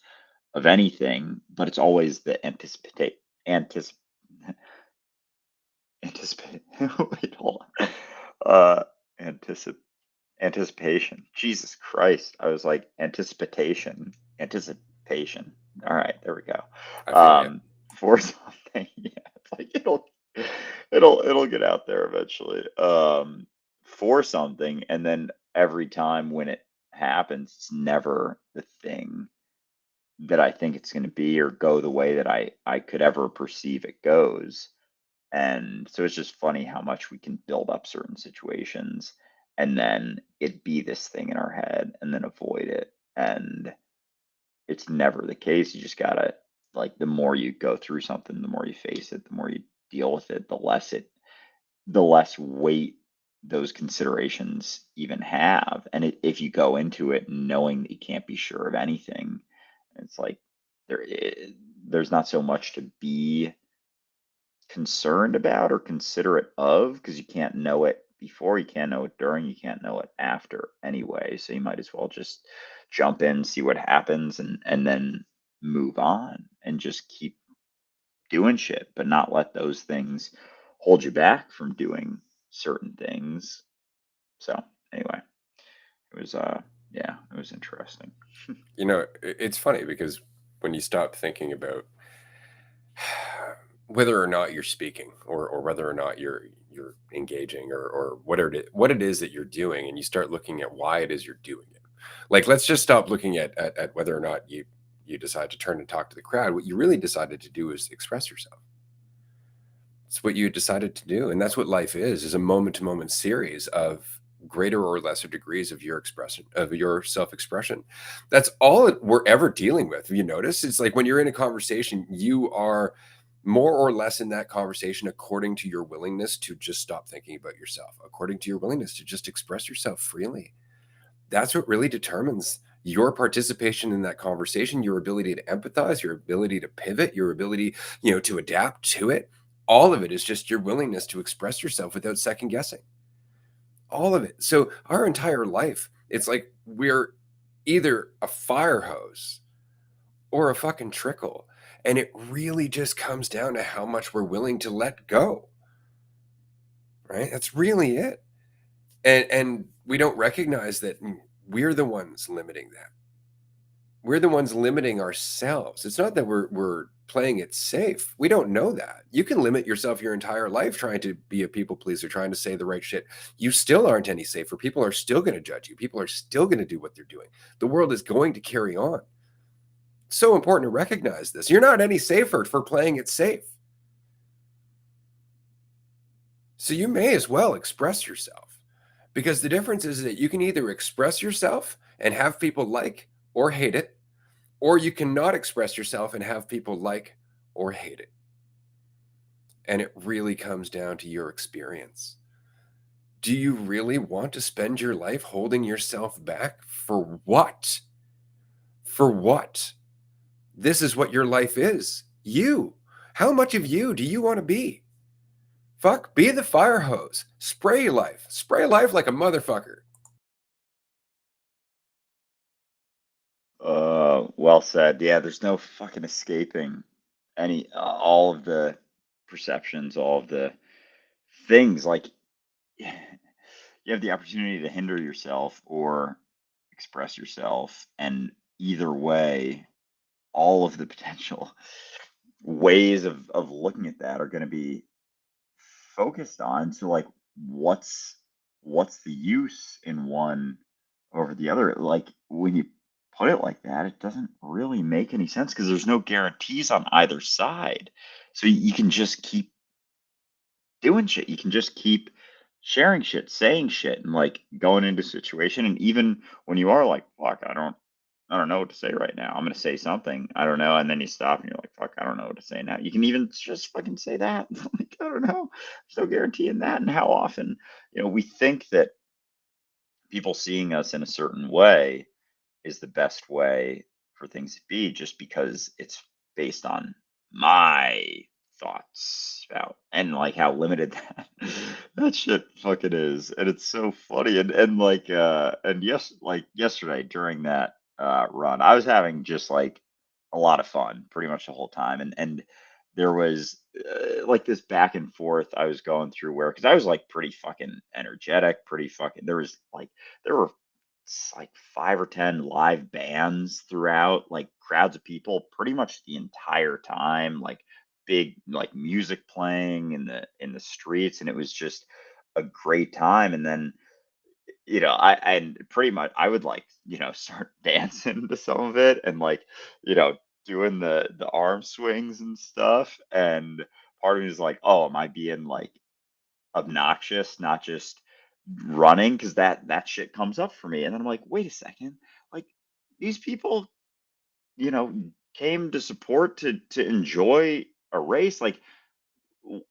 of anything, but it's always the anticipate anticipate wait, hold on. Anticipate Anticipation. Jesus Christ. I was like anticipation. Anticipation. All right, there we go. I feel you. For something. Yeah, it's like it'll get out there eventually. For something, and then every time when it happens, it's never the thing that I think it's going to be or go the way that I could ever perceive it goes. And so it's just funny how much we can build up certain situations and then it be this thing in our head and then avoid it. And it's never the case. You just gotta, like, the more you go through something, the more you face it, the more you deal with it, the less weight those considerations even have. And if you go into it knowing that you can't be sure of anything, it's like there's not so much to be concerned about or considerate of because you can't know it before, you can't know it during, you can't know it after anyway. So you might as well just jump in, see what happens, and then move on and just keep doing shit, but not let those things hold you back from doing certain things. So anyway, it was yeah, it was interesting. It's funny because when you stop thinking about whether or not you're speaking or whether or not you're engaging or what it is that you're doing, and you start looking at why it is you're doing it. Like, let's just stop looking at whether or not you decide to turn and talk to the crowd. What you really decided to do is express yourself. It's what you decided to do, and that's what life is a moment to moment series of greater or lesser degrees of your expression, of your self-expression. That's all we're ever dealing with. You notice it's like when you're in a conversation, you are more or less in that conversation according to your willingness to just stop thinking about yourself, according to your willingness to just express yourself freely. That's what really determines your participation in that conversation, your ability to empathize, your ability to pivot, your ability, to adapt to it. All of it is just your willingness to express yourself without second guessing. All of it. So our entire life, it's like we're either a fire hose or a fucking trickle. And it really just comes down to how much we're willing to let go. Right? That's really it. And we don't recognize that we're the ones limiting that. We're the ones limiting ourselves. It's not that we're playing it safe. We don't know that. You can limit yourself your entire life trying to be a people pleaser, trying to say the right shit. You still aren't any safer. People are still going to judge you. People are still going to do what they're doing. The world is going to carry on. It's so important to recognize this. You're not any safer for playing it safe. So you may as well express yourself, because the difference is that you can either express yourself and have people like or hate it, or you cannot express yourself and have people like or hate it. And it really comes down to your experience. Do you really want to spend your life holding yourself back? For what? For what? This is what your life is. You. How much of you do you want to be? Fuck, be the fire hose. Spray life. Spray life like a motherfucker. Well said. Yeah, there's no fucking escaping all of the perceptions, all of the things. Like, you have the opportunity to hinder yourself or express yourself, and either way, all of the potential ways of looking at that are going to be focused on. So, like, what's the use in one over the other? Like, when you put it like that, it doesn't really make any sense because there's no guarantees on either side. So you can just keep doing shit. You can just keep sharing shit, saying shit, and like going into situation. And even when you are like, fuck, I don't know what to say right now. I'm gonna say something. I don't know. And then you stop and you're like, fuck, I don't know what to say now. You can even just fucking say that. Like, I don't know. There's no guarantee in that. And how often, we think that people seeing us in a certain way is the best way for things to be, just because it's based on my thoughts about, and like how limited that shit fucking is. And it's so funny. And like and yes, like yesterday during that run, I was having just like a lot of fun pretty much the whole time. And there was like this back and forth I was going through, where because I was like pretty fucking energetic, pretty fucking, there were like 5 or 10 live bands throughout, like crowds of people pretty much the entire time, like big like music playing in the streets, and it was just a great time. And then I pretty much I would like start dancing to some of it, and like doing the arm swings and stuff. And part of me is like, oh, am I being like obnoxious, not just running? Because that shit comes up for me, and then I'm like, wait a second, like these people, you know, came to support, to enjoy a race. Like,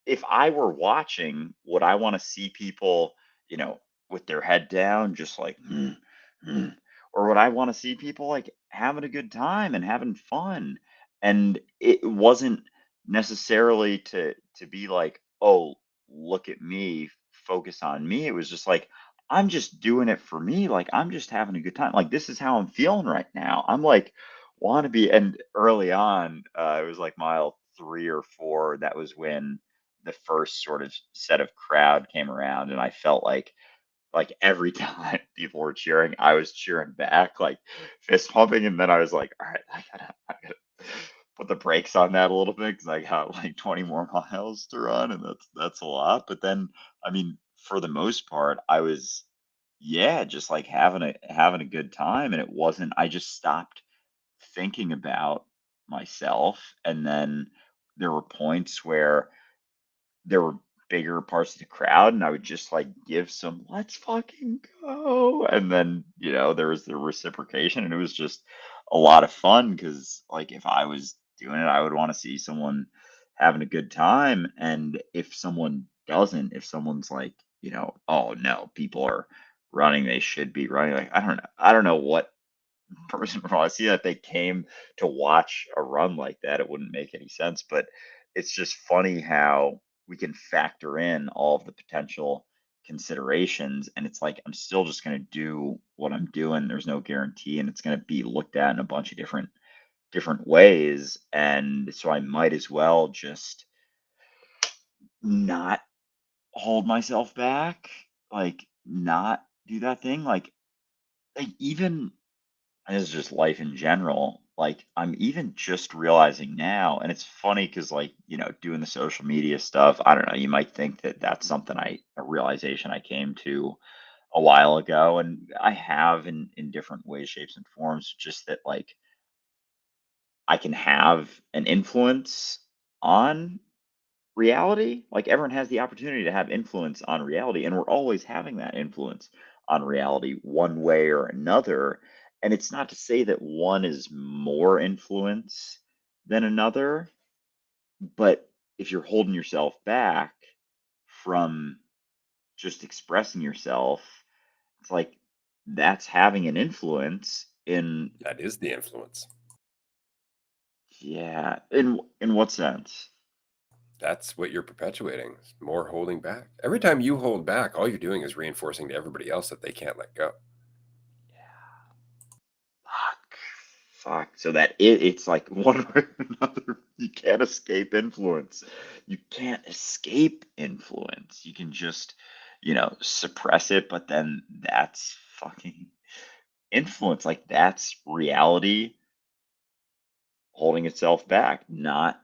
if I were watching, would I want to see people, you know, with their head down, just like, "Mm," or would I want to see people like having a good time and having fun? And it wasn't necessarily to be like, oh, look at me, focus on me. It was just like, I'm just doing it for me. Like, I'm just having a good time. Like, this is how I'm feeling right now. I'm like, want to be. And early on, it was like mile 3 or 4. That was when the first sort of set of crowd came around, and I felt like every time people were cheering, I was cheering back, like fist pumping. And then I was like, all right, I gotta put the brakes on that a little bit, because I got like 20 more miles to run, and that's a lot. But then, I mean, for the most part, I was, yeah, just like having a good time. And it wasn't, I just stopped thinking about myself. And then there were points where there were bigger parts of the crowd, and I would just like give some "Let's fucking go," and then there was the reciprocation, and it was just a lot of fun because like if I was doing it, I would want to see someone having a good time, and if someone doesn't, if someone's like, oh no, people are running, they should be running. Like I don't know what person from I see that they came to watch a run like that. It wouldn't make any sense, but it's just funny how we can factor in all of the potential considerations, and it's like I'm still just going to do what I'm doing. There's no guarantee, and it's going to be looked at in a bunch of different ways, and so I might as well just not hold myself back, like not do that thing, like even. And this is just life in general. Like, I'm even just realizing now, and it's funny because, like, doing the social media stuff, I don't know, you might think that that's something a realization I came to a while ago, and I have in different ways, shapes, and forms, just that, like, I can have an influence on reality. Like everyone has the opportunity to have influence on reality, and we're always having that influence on reality one way or another. And it's not to say that one is more influence than another, but if you're holding yourself back from just expressing yourself, it's like that's having an influence in. That is the influence. Yeah, in what sense? That's what you're perpetuating. More holding back. Every time you hold back, all you're doing is reinforcing to everybody else that they can't let go. Fuck. Fuck. So that it's like one way or another, you can't escape influence. You can't escape influence. You can just, suppress it, but then that's fucking influence. Like that's reality holding itself back, not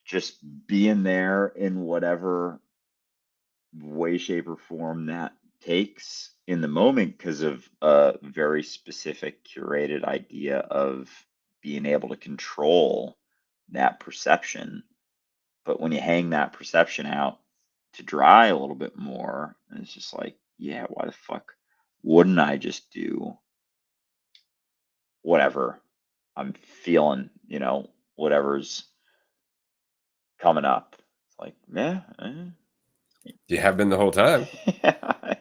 just being there in whatever way, shape, or form that takes in the moment because of a very specific curated idea of being able to control that perception. But when you hang that perception out to dry a little bit more, and it's just like, yeah, why the fuck wouldn't I just do whatever I'm feeling, whatever's coming up? It's like, yeah, You have been the whole time. yeah.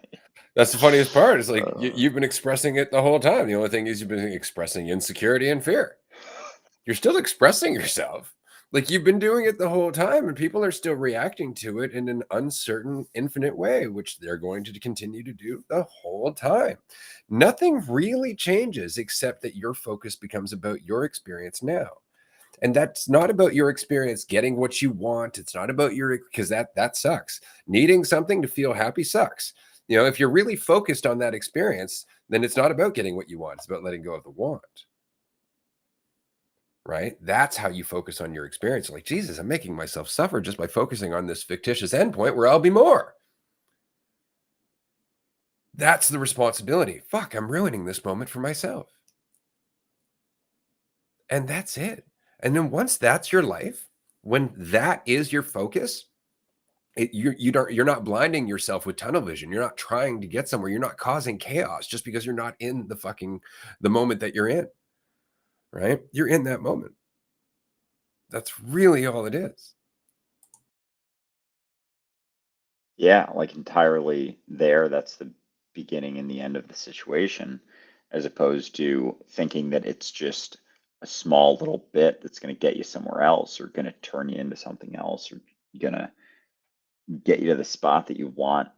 That's the funniest part. It's like Uh, you've been expressing it the whole time. The only thing is you've been expressing insecurity and fear. You're still expressing yourself. Like you've been doing it the whole time, and people are still reacting to it in an uncertain, infinite way, which they're going to continue to do the whole time. Nothing really changes except that your focus becomes about your experience now. And that's not about your experience getting what you want. It's not about your because that sucks. Needing something to feel happy sucks. If you're really focused on that experience, then it's not about getting what you want. It's about letting go of the want. Right? That's how you focus on your experience. Like, Jesus, I'm making myself suffer just by focusing on this fictitious endpoint where I'll be more. That's the responsibility. Fuck, I'm ruining this moment for myself. And that's it. And then once that's your life, when that is your focus, you're not blinding yourself with tunnel vision. You're not trying to get somewhere. You're not causing chaos just because you're not in the moment that you're in. Right? You're in that moment. That's really all it is. Yeah, like entirely there. That's the beginning and the end of the situation, as opposed to thinking that it's just a small little bit that's going to get you somewhere else or going to turn you into something else or going to get you to the spot that you want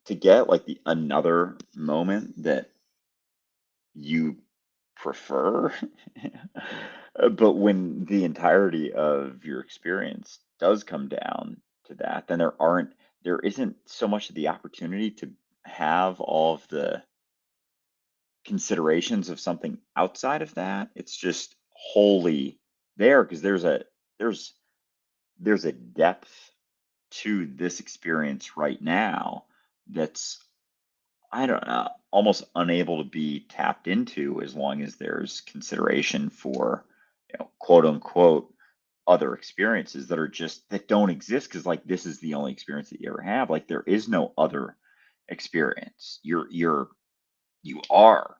to get, like the another moment that you prefer. But when the entirety of your experience does come down to that, then there isn't so much of the opportunity to have all of the considerations of something outside of that. It's just wholly there because there's there's a depth to this experience right now that's, I don't know, almost unable to be tapped into as long as there's consideration for, quote unquote, other experiences that are just that don't exist because like this is the only experience that you ever have. Like there is no other experience. You are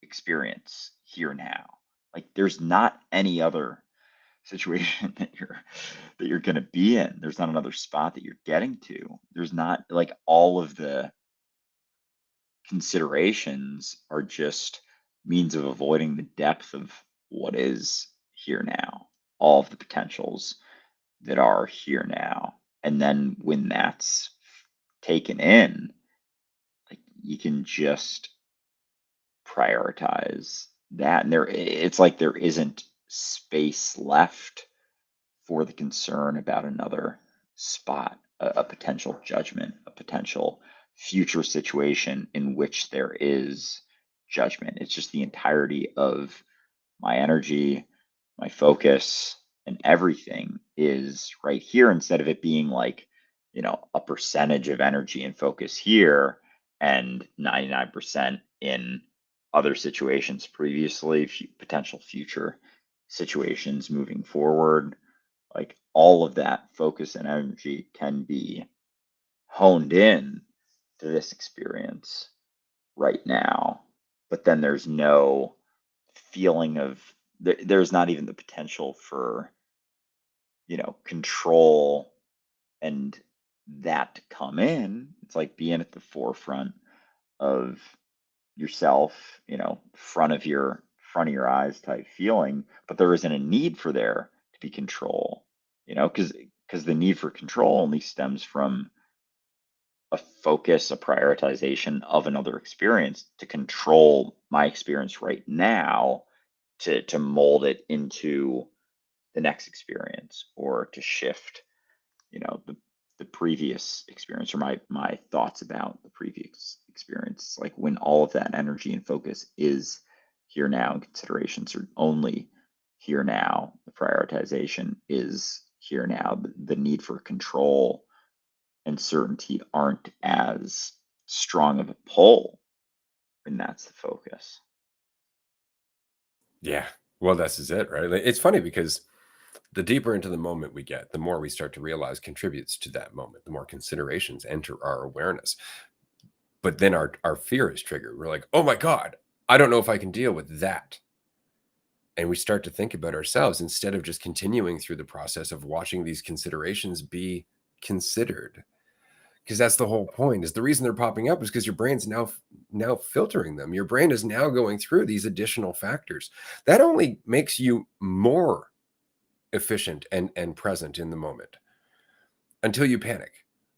experience here now. Like there's not any other situation that you're going to be in. There's not another spot that you're getting to. There's not like all of the considerations are just means of avoiding the depth of what is here now. All of the potentials that are here now. And then when that's taken in, like you can just prioritize that. And it's like there isn't space left for the concern about another spot, a potential judgment, a potential future situation in which there is judgment. It's just the entirety of my energy, my focus, and everything is right here instead of it being like, a percentage of energy and focus here and 99% in other situations previously, potential future situations moving forward. Like all of that focus and energy can be honed in to this experience right now. But then there's no feeling of there's not even the potential for control and that to come in. It's like being at the forefront of yourself, front of your eyes type feeling, but there isn't a need for there to be control, because the need for control only stems from a focus, a prioritization of another experience to control my experience right now to mold it into the next experience or to shift, the previous experience or my thoughts about the previous experience. Like when all of that energy and focus is here now and considerations are only here now, the prioritization is here now. The need for control and certainty aren't as strong of a pull when that's the focus. Yeah. Well, this is it, right? Like, it's funny because the deeper into the moment we get, the more we start to realize contributes to that moment, the more considerations enter our awareness. But then our fear is triggered. We're like, oh my God, I don't know if I can deal with that. And we start to think about ourselves instead of just continuing through the process of watching these considerations be considered. Because that's the whole point. Is the reason they're popping up is because your brain's now filtering them. Your brain is now going through these additional factors. That only makes you more efficient and present in the moment until you panic,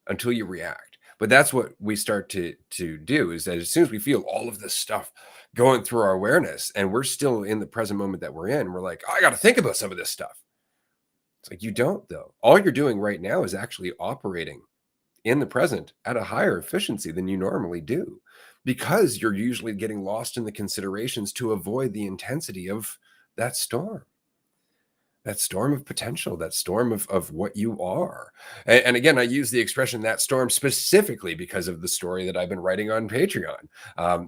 until you react. But that's what we start to do, is that as soon as we feel all of this stuff going through our awareness and we're still in the present moment that we're in, we're like, oh, I got to think about some of this stuff. It's like, you don't, though. All you're doing right now is actually operating in the present at a higher efficiency than you normally do, because you're usually getting lost in the considerations to avoid the intensity of that storm, that storm of potential, that storm of what you are. And again, I use the expression that storm specifically because of the story that I've been writing on Patreon.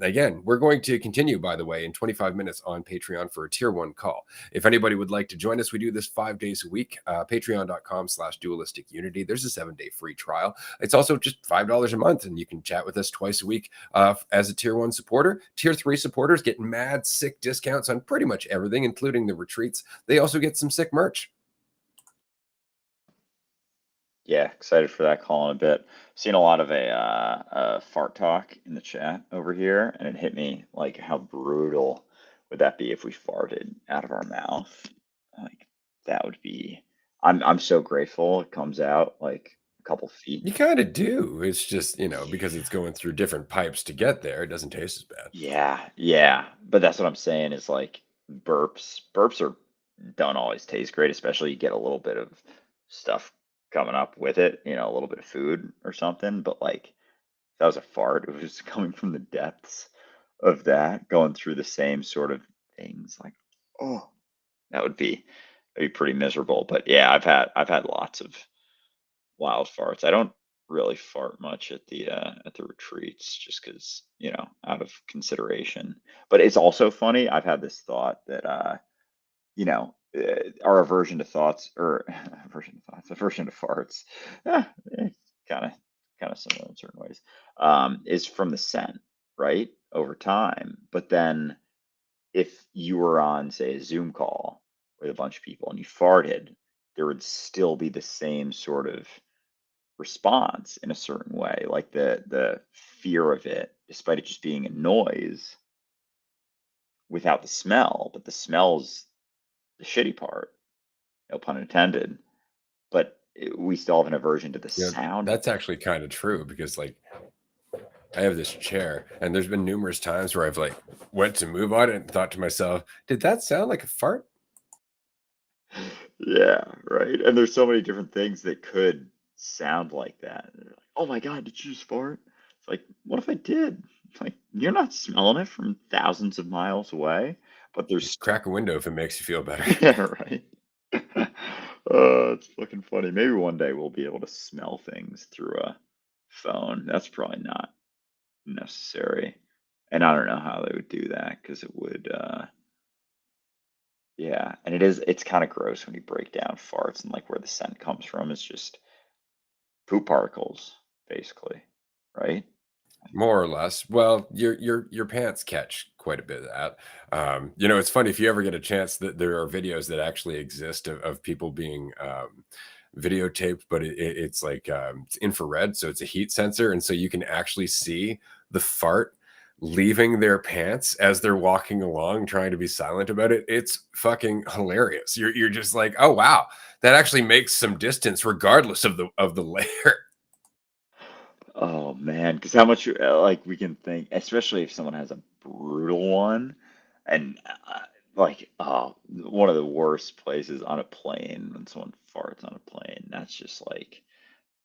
Again, we're going to continue, by the way, in 25 minutes on Patreon for a tier one call. If anybody would like to join us, we do this 5 days a week, patreon.com/dualistic unity. There's a 7-day free trial. It's also just $5 a month, and you can chat with us twice a week as a tier one supporter. Tier three supporters get mad sick discounts on pretty much everything, including the retreats. They also get some sick merch. Yeah, excited for that call in a bit. Seen a lot of fart talk in the chat over here, and it hit me like how brutal would that be if we farted out of our mouth? Like that would be. I'm so grateful it comes out like a couple feet. You kind of do. It's just, because it's Yeah, going through different pipes to get there, it doesn't taste as bad. yeah, yeah. But that's what I'm saying is like burps are don't always taste great, especially you get a little bit of stuff coming up with it, a little bit of food or something. But like that was a fart. It was coming from the depths of that, going through the same sort of things. Like, oh, that'd be pretty miserable. But yeah, I've had lots of wild farts. I don't really fart much at the retreats just because, out of consideration. But it's also funny. I've had this thought that our aversion to thoughts, or aversion to farts, kind of similar in certain ways, is from the scent, right? Over time. But then if you were on, say, a Zoom call with a bunch of people and you farted, there would still be the same sort of response in a certain way, like the fear of it, despite it just being a noise without the smell. But the smell's the shitty part, no pun intended. But we still have an aversion to the You know, sound of that's it. actually kind of true because like I have this chair and there's been numerous times where I've like went to move on it and thought to myself, did that sound like a fart? Yeah, right. And there's so many different things that could sound like that. And they're like, oh my God, did you just fart? It's like, what if I did? Like, you're not smelling it from thousands of miles away, but there's, Crack a window if it makes you feel better. yeah, right. It's fucking funny. Maybe one day we'll be able to smell things through a phone. That's probably not necessary. And I don't know how they would do that because it would, yeah, and it's kind of gross when you break down farts and like where the scent comes from. It's just poop particles, basically, right? More or less. Well, your pants catch quite a bit of that. You know, it's funny if you ever get a chance that there are videos that actually exist of people being videotaped, but it's like it's infrared, so it's a heat sensor, and so you can actually see the fart leaving their pants as they're walking along, trying to be silent about it. It's fucking hilarious. You're just like, oh wow, that actually makes some distance, regardless of the layer. Oh man, because how much like we can think, especially if someone has a brutal one, and like one of the worst places on a plane when someone farts on a plane. That's just like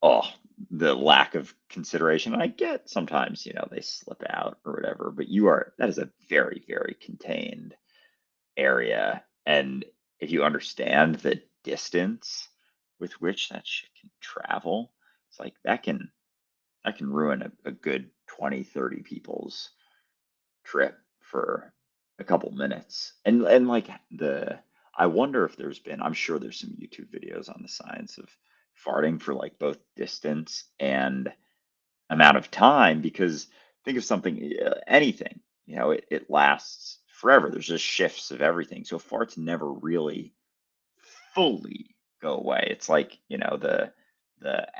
oh the lack of consideration. And I get sometimes they slip out or whatever, but that is a very very contained area. And if you understand the distance with which that shit can travel, it's like that can ruin a good 20, 30 people's trip for a couple minutes. And like I wonder if I'm sure there's some YouTube videos on the science of farting for like both distance and amount of time, because think of something, anything, it lasts forever. There's just shifts of everything. So farts never really fully go away. It's like, the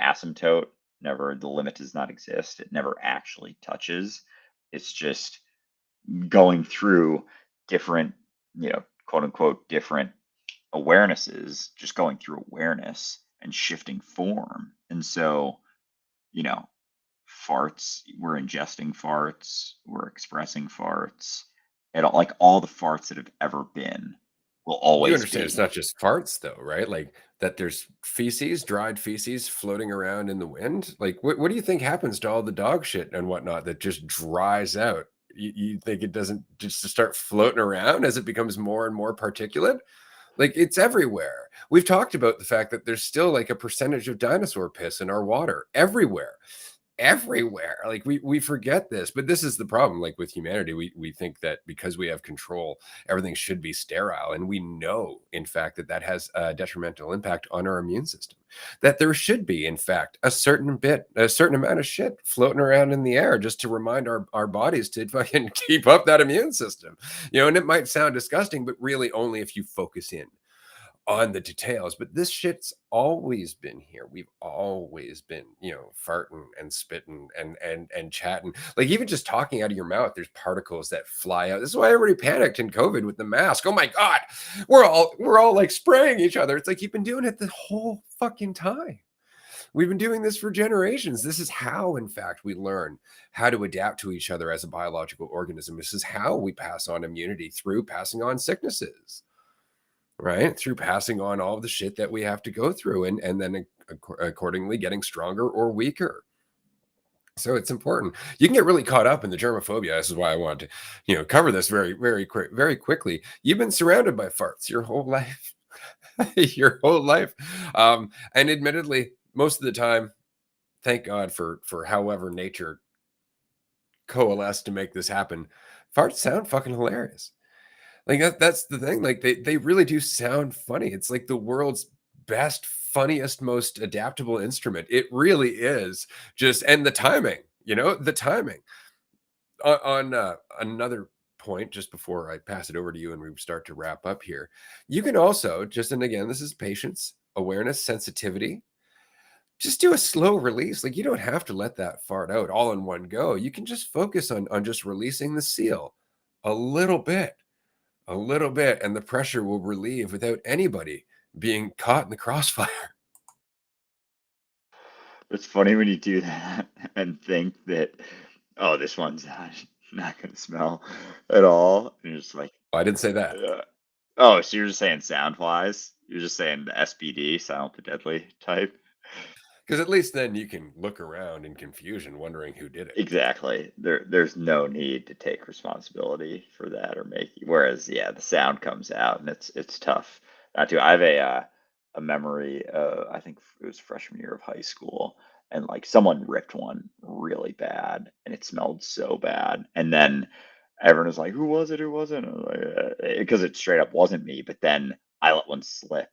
asymptote never the limit does not exist. It never actually touches. It's just going through different, quote unquote different awarenesses, just going through awareness and shifting form. And so, you know, farts, we're ingesting farts, we're expressing farts, and like all the farts that have ever been will You always understand it's be. not just farts though, right? Like that there's feces, dried feces floating around in the wind. Like what do you think happens to all the dog shit and whatnot that just dries out? You think it doesn't just to start floating around as it becomes more and more particulate? Like it's everywhere. We've talked about the fact that there's still like a percentage of dinosaur piss in our water everywhere. Everywhere. Like we forget this, but this is the problem. Like with humanity, we think that because we have control, everything should be sterile, and we know, in fact, that that has a detrimental impact on our immune system. That there should be, in fact, a certain amount of shit floating around in the air just to remind our bodies to fucking keep up that immune system. You know, and it might sound disgusting, but really only if you focus in on the details, but this shit's always been here. We've always been, you know, farting and spitting and chatting. Like even just talking out of your mouth, there's particles that fly out. This is why everybody panicked in COVID with the mask. Oh my God, we're all like spraying each other. It's like you've been doing it the whole fucking time. We've been doing this for generations. This is how, in fact, we learn how to adapt to each other as a biological organism. This is how we pass on immunity through passing on sicknesses, right? Through passing on all of the shit that we have to go through and then accordingly getting stronger or weaker. So it's important. You can get really caught up in the germophobia. This is why I want to, cover this very quickly. You've been surrounded by farts your whole life, your whole life, and admittedly, most of the time, thank God for however nature coalesced to make this happen. Farts sound fucking hilarious. Like that's the thing. Like they really do sound funny. It's like the world's best, funniest, most adaptable instrument. It really is. Just and the timing, the timing. On another point, just before I pass it over to you and we start to wrap up here, you can also just, and again, this is patience, awareness, sensitivity. Just do a slow release. Like you don't have to let that fart out all in one go. You can just focus on just releasing the seal a little bit, and the pressure will relieve without anybody being caught in the crossfire. It's funny when you do that and think that, oh, this one's not gonna smell at all. And you're just like, I didn't say that uh, oh, so you're just saying sound wise? You're just saying the SPD, silent but deadly type? because at least then you can look around in confusion, wondering who did it. Exactly. There's no need to take responsibility for that or make. Whereas, yeah, the sound comes out and it's tough not to. I have a memory. I think it was freshman year of high school, and like someone ripped one really bad, and it smelled so bad. And then everyone was like, "Who was it? Who wasn't?" Because it straight up wasn't me. But then I let one slip,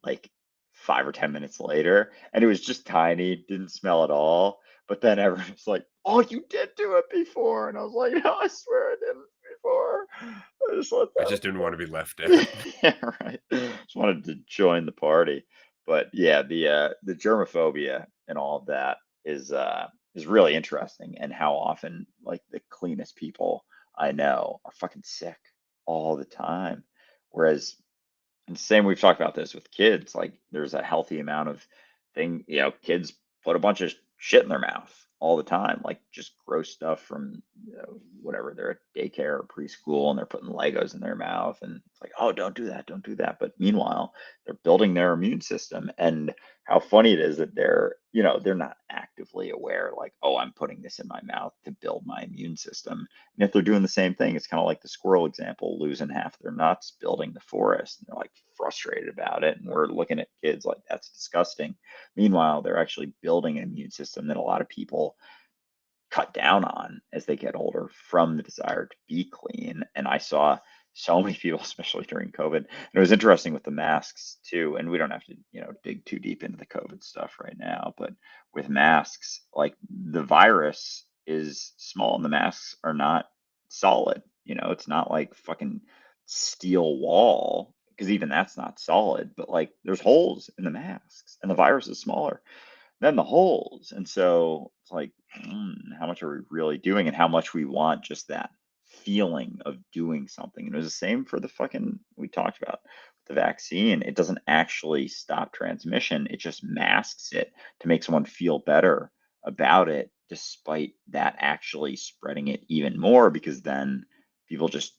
like 5 or 10 minutes later, and it was just tiny, didn't smell at all, but then everyone was like, "Oh, you did do it before," and I was like, "No, I swear I didn't before. I just let I that just didn't want to be left out. one." Yeah, right. Just wanted to join the party, but yeah, the germophobia and all of that is really interesting, and how often like the cleanest people I know are fucking sick all the time, whereas and same, we've talked about this with kids. Like, there's a healthy amount of kids put a bunch of shit in their mouth all the time, like just gross stuff from whatever they're at daycare or preschool, and they're putting Legos in their mouth, and it's like, oh, don't do that, don't do that. But meanwhile, they're building their immune system, and how funny it is that they're not actively aware, like, oh, I'm putting this in my mouth to build my immune system. And if they're doing the same thing, it's kind of like the squirrel example, losing half their nuts, building the forest, and they're like frustrated about it. And we're looking at kids like that's disgusting. Meanwhile, they're actually building an immune system that a lot of people cut down on as they get older from the desire to be clean. And I saw so many people, especially during COVID. And it was interesting with the masks too. And we don't have to, dig too deep into the COVID stuff right now. But with masks, like the virus is small and the masks are not solid. It's not like fucking steel wall, because even that's not solid. But like there's holes in the masks and the virus is smaller than the holes. And so it's like, how much are we really doing, and how much we want just that feeling of doing something. And it was the same for the fucking, we talked about the vaccine. It doesn't actually stop transmission, it just masks it to make someone feel better about it, despite that actually spreading it even more, because then people just,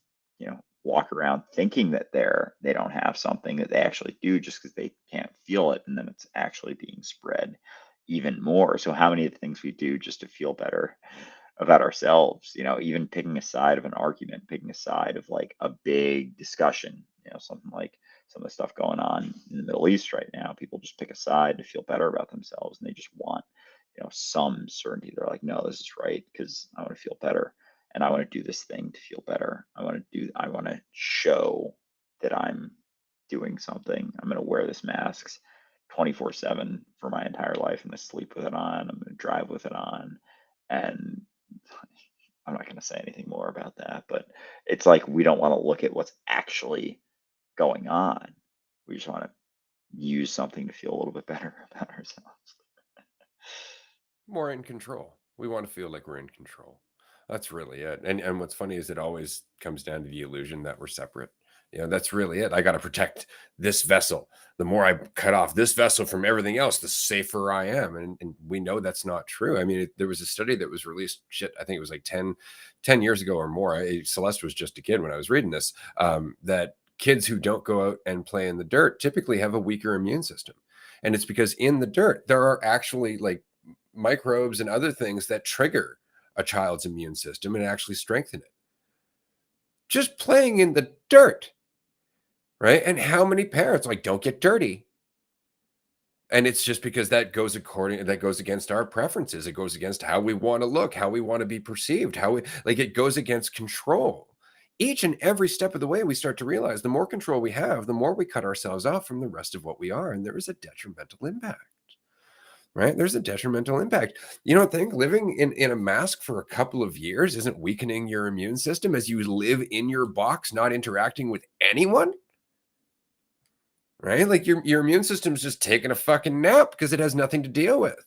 walk around thinking that they don't have something that they actually do, just because they can't feel it, and then it's actually being spread even more. So how many of the things we do just to feel better about ourselves, even picking a side of an argument, picking a side of like a big discussion, something like some of the stuff going on in the Middle East right now, people just pick a side to feel better about themselves, and they just want, some certainty. They're like, no, this is right because I want to feel better, and I want to do this thing to feel better. I want to show that I'm doing something. I'm going to wear this mask 24/7 for my entire life. I'm going to sleep with it on. I'm going to drive with it on. And I'm not going to say anything more about that, but it's like we don't want to look at what's actually going on. We just want to use something to feel a little bit better about ourselves. More in control. We want to feel like we're in control. That's really it. And what's funny is it always comes down to the illusion that we're separate. That's really it. I got to protect this vessel. The more I cut off this vessel from everything else, the safer I am. And we know that's not true. I mean, there was a study that was released, shit, I think it was like 10 years ago or more. Celeste was just a kid when I was reading this, that kids who don't go out and play in the dirt typically have a weaker immune system. And it's because in the dirt, there are actually like microbes and other things that trigger a child's immune system and actually strengthen it. Just playing in the dirt, right? And how many parents like don't get dirty? And it's just because that goes against our preferences. It goes against how we want to look, how we want to be perceived, how we like it goes against control. each and every step of the way, we start to realize the more control we have, the more we cut ourselves off from the rest of what we are. And there is a detrimental impact, right? There's a detrimental impact. You don't think living in a mask for a couple of years isn't weakening your immune system as you live in your box, not interacting with anyone? Right? Like your immune system's just taking a fucking nap because it has nothing to deal with.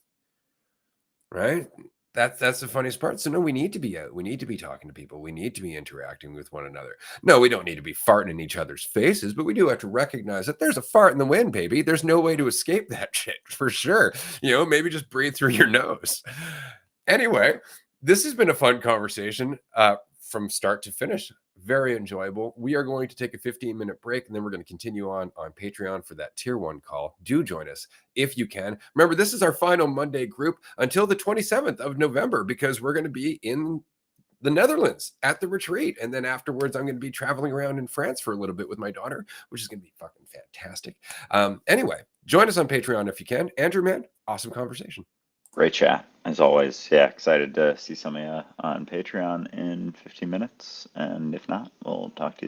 Right? That's the funniest part. So no, we need to be out. We need to be talking to people. We need to be interacting with one another. No, we don't need to be farting in each other's faces, but we do have to recognize that there's a fart in the wind, baby. There's no way to escape that shit for sure. Maybe just breathe through your nose. Anyway, this has been a fun conversation from start to finish. Very enjoyable. We are going to take a 15-minute break, and then we're going to continue on Patreon for that tier 1 call. Do join us if you can. Remember, this is our final Monday group until the 27th of November, because we're going to be in the Netherlands at the retreat. And then afterwards, I'm going to be traveling around in France for a little bit with my daughter, which is going to be fucking fantastic. Anyway, join us on Patreon if you can. Andrew, man, awesome conversation. Great chat, as always. Yeah, excited to see some of you on Patreon in 15 minutes. And if not, we'll talk to you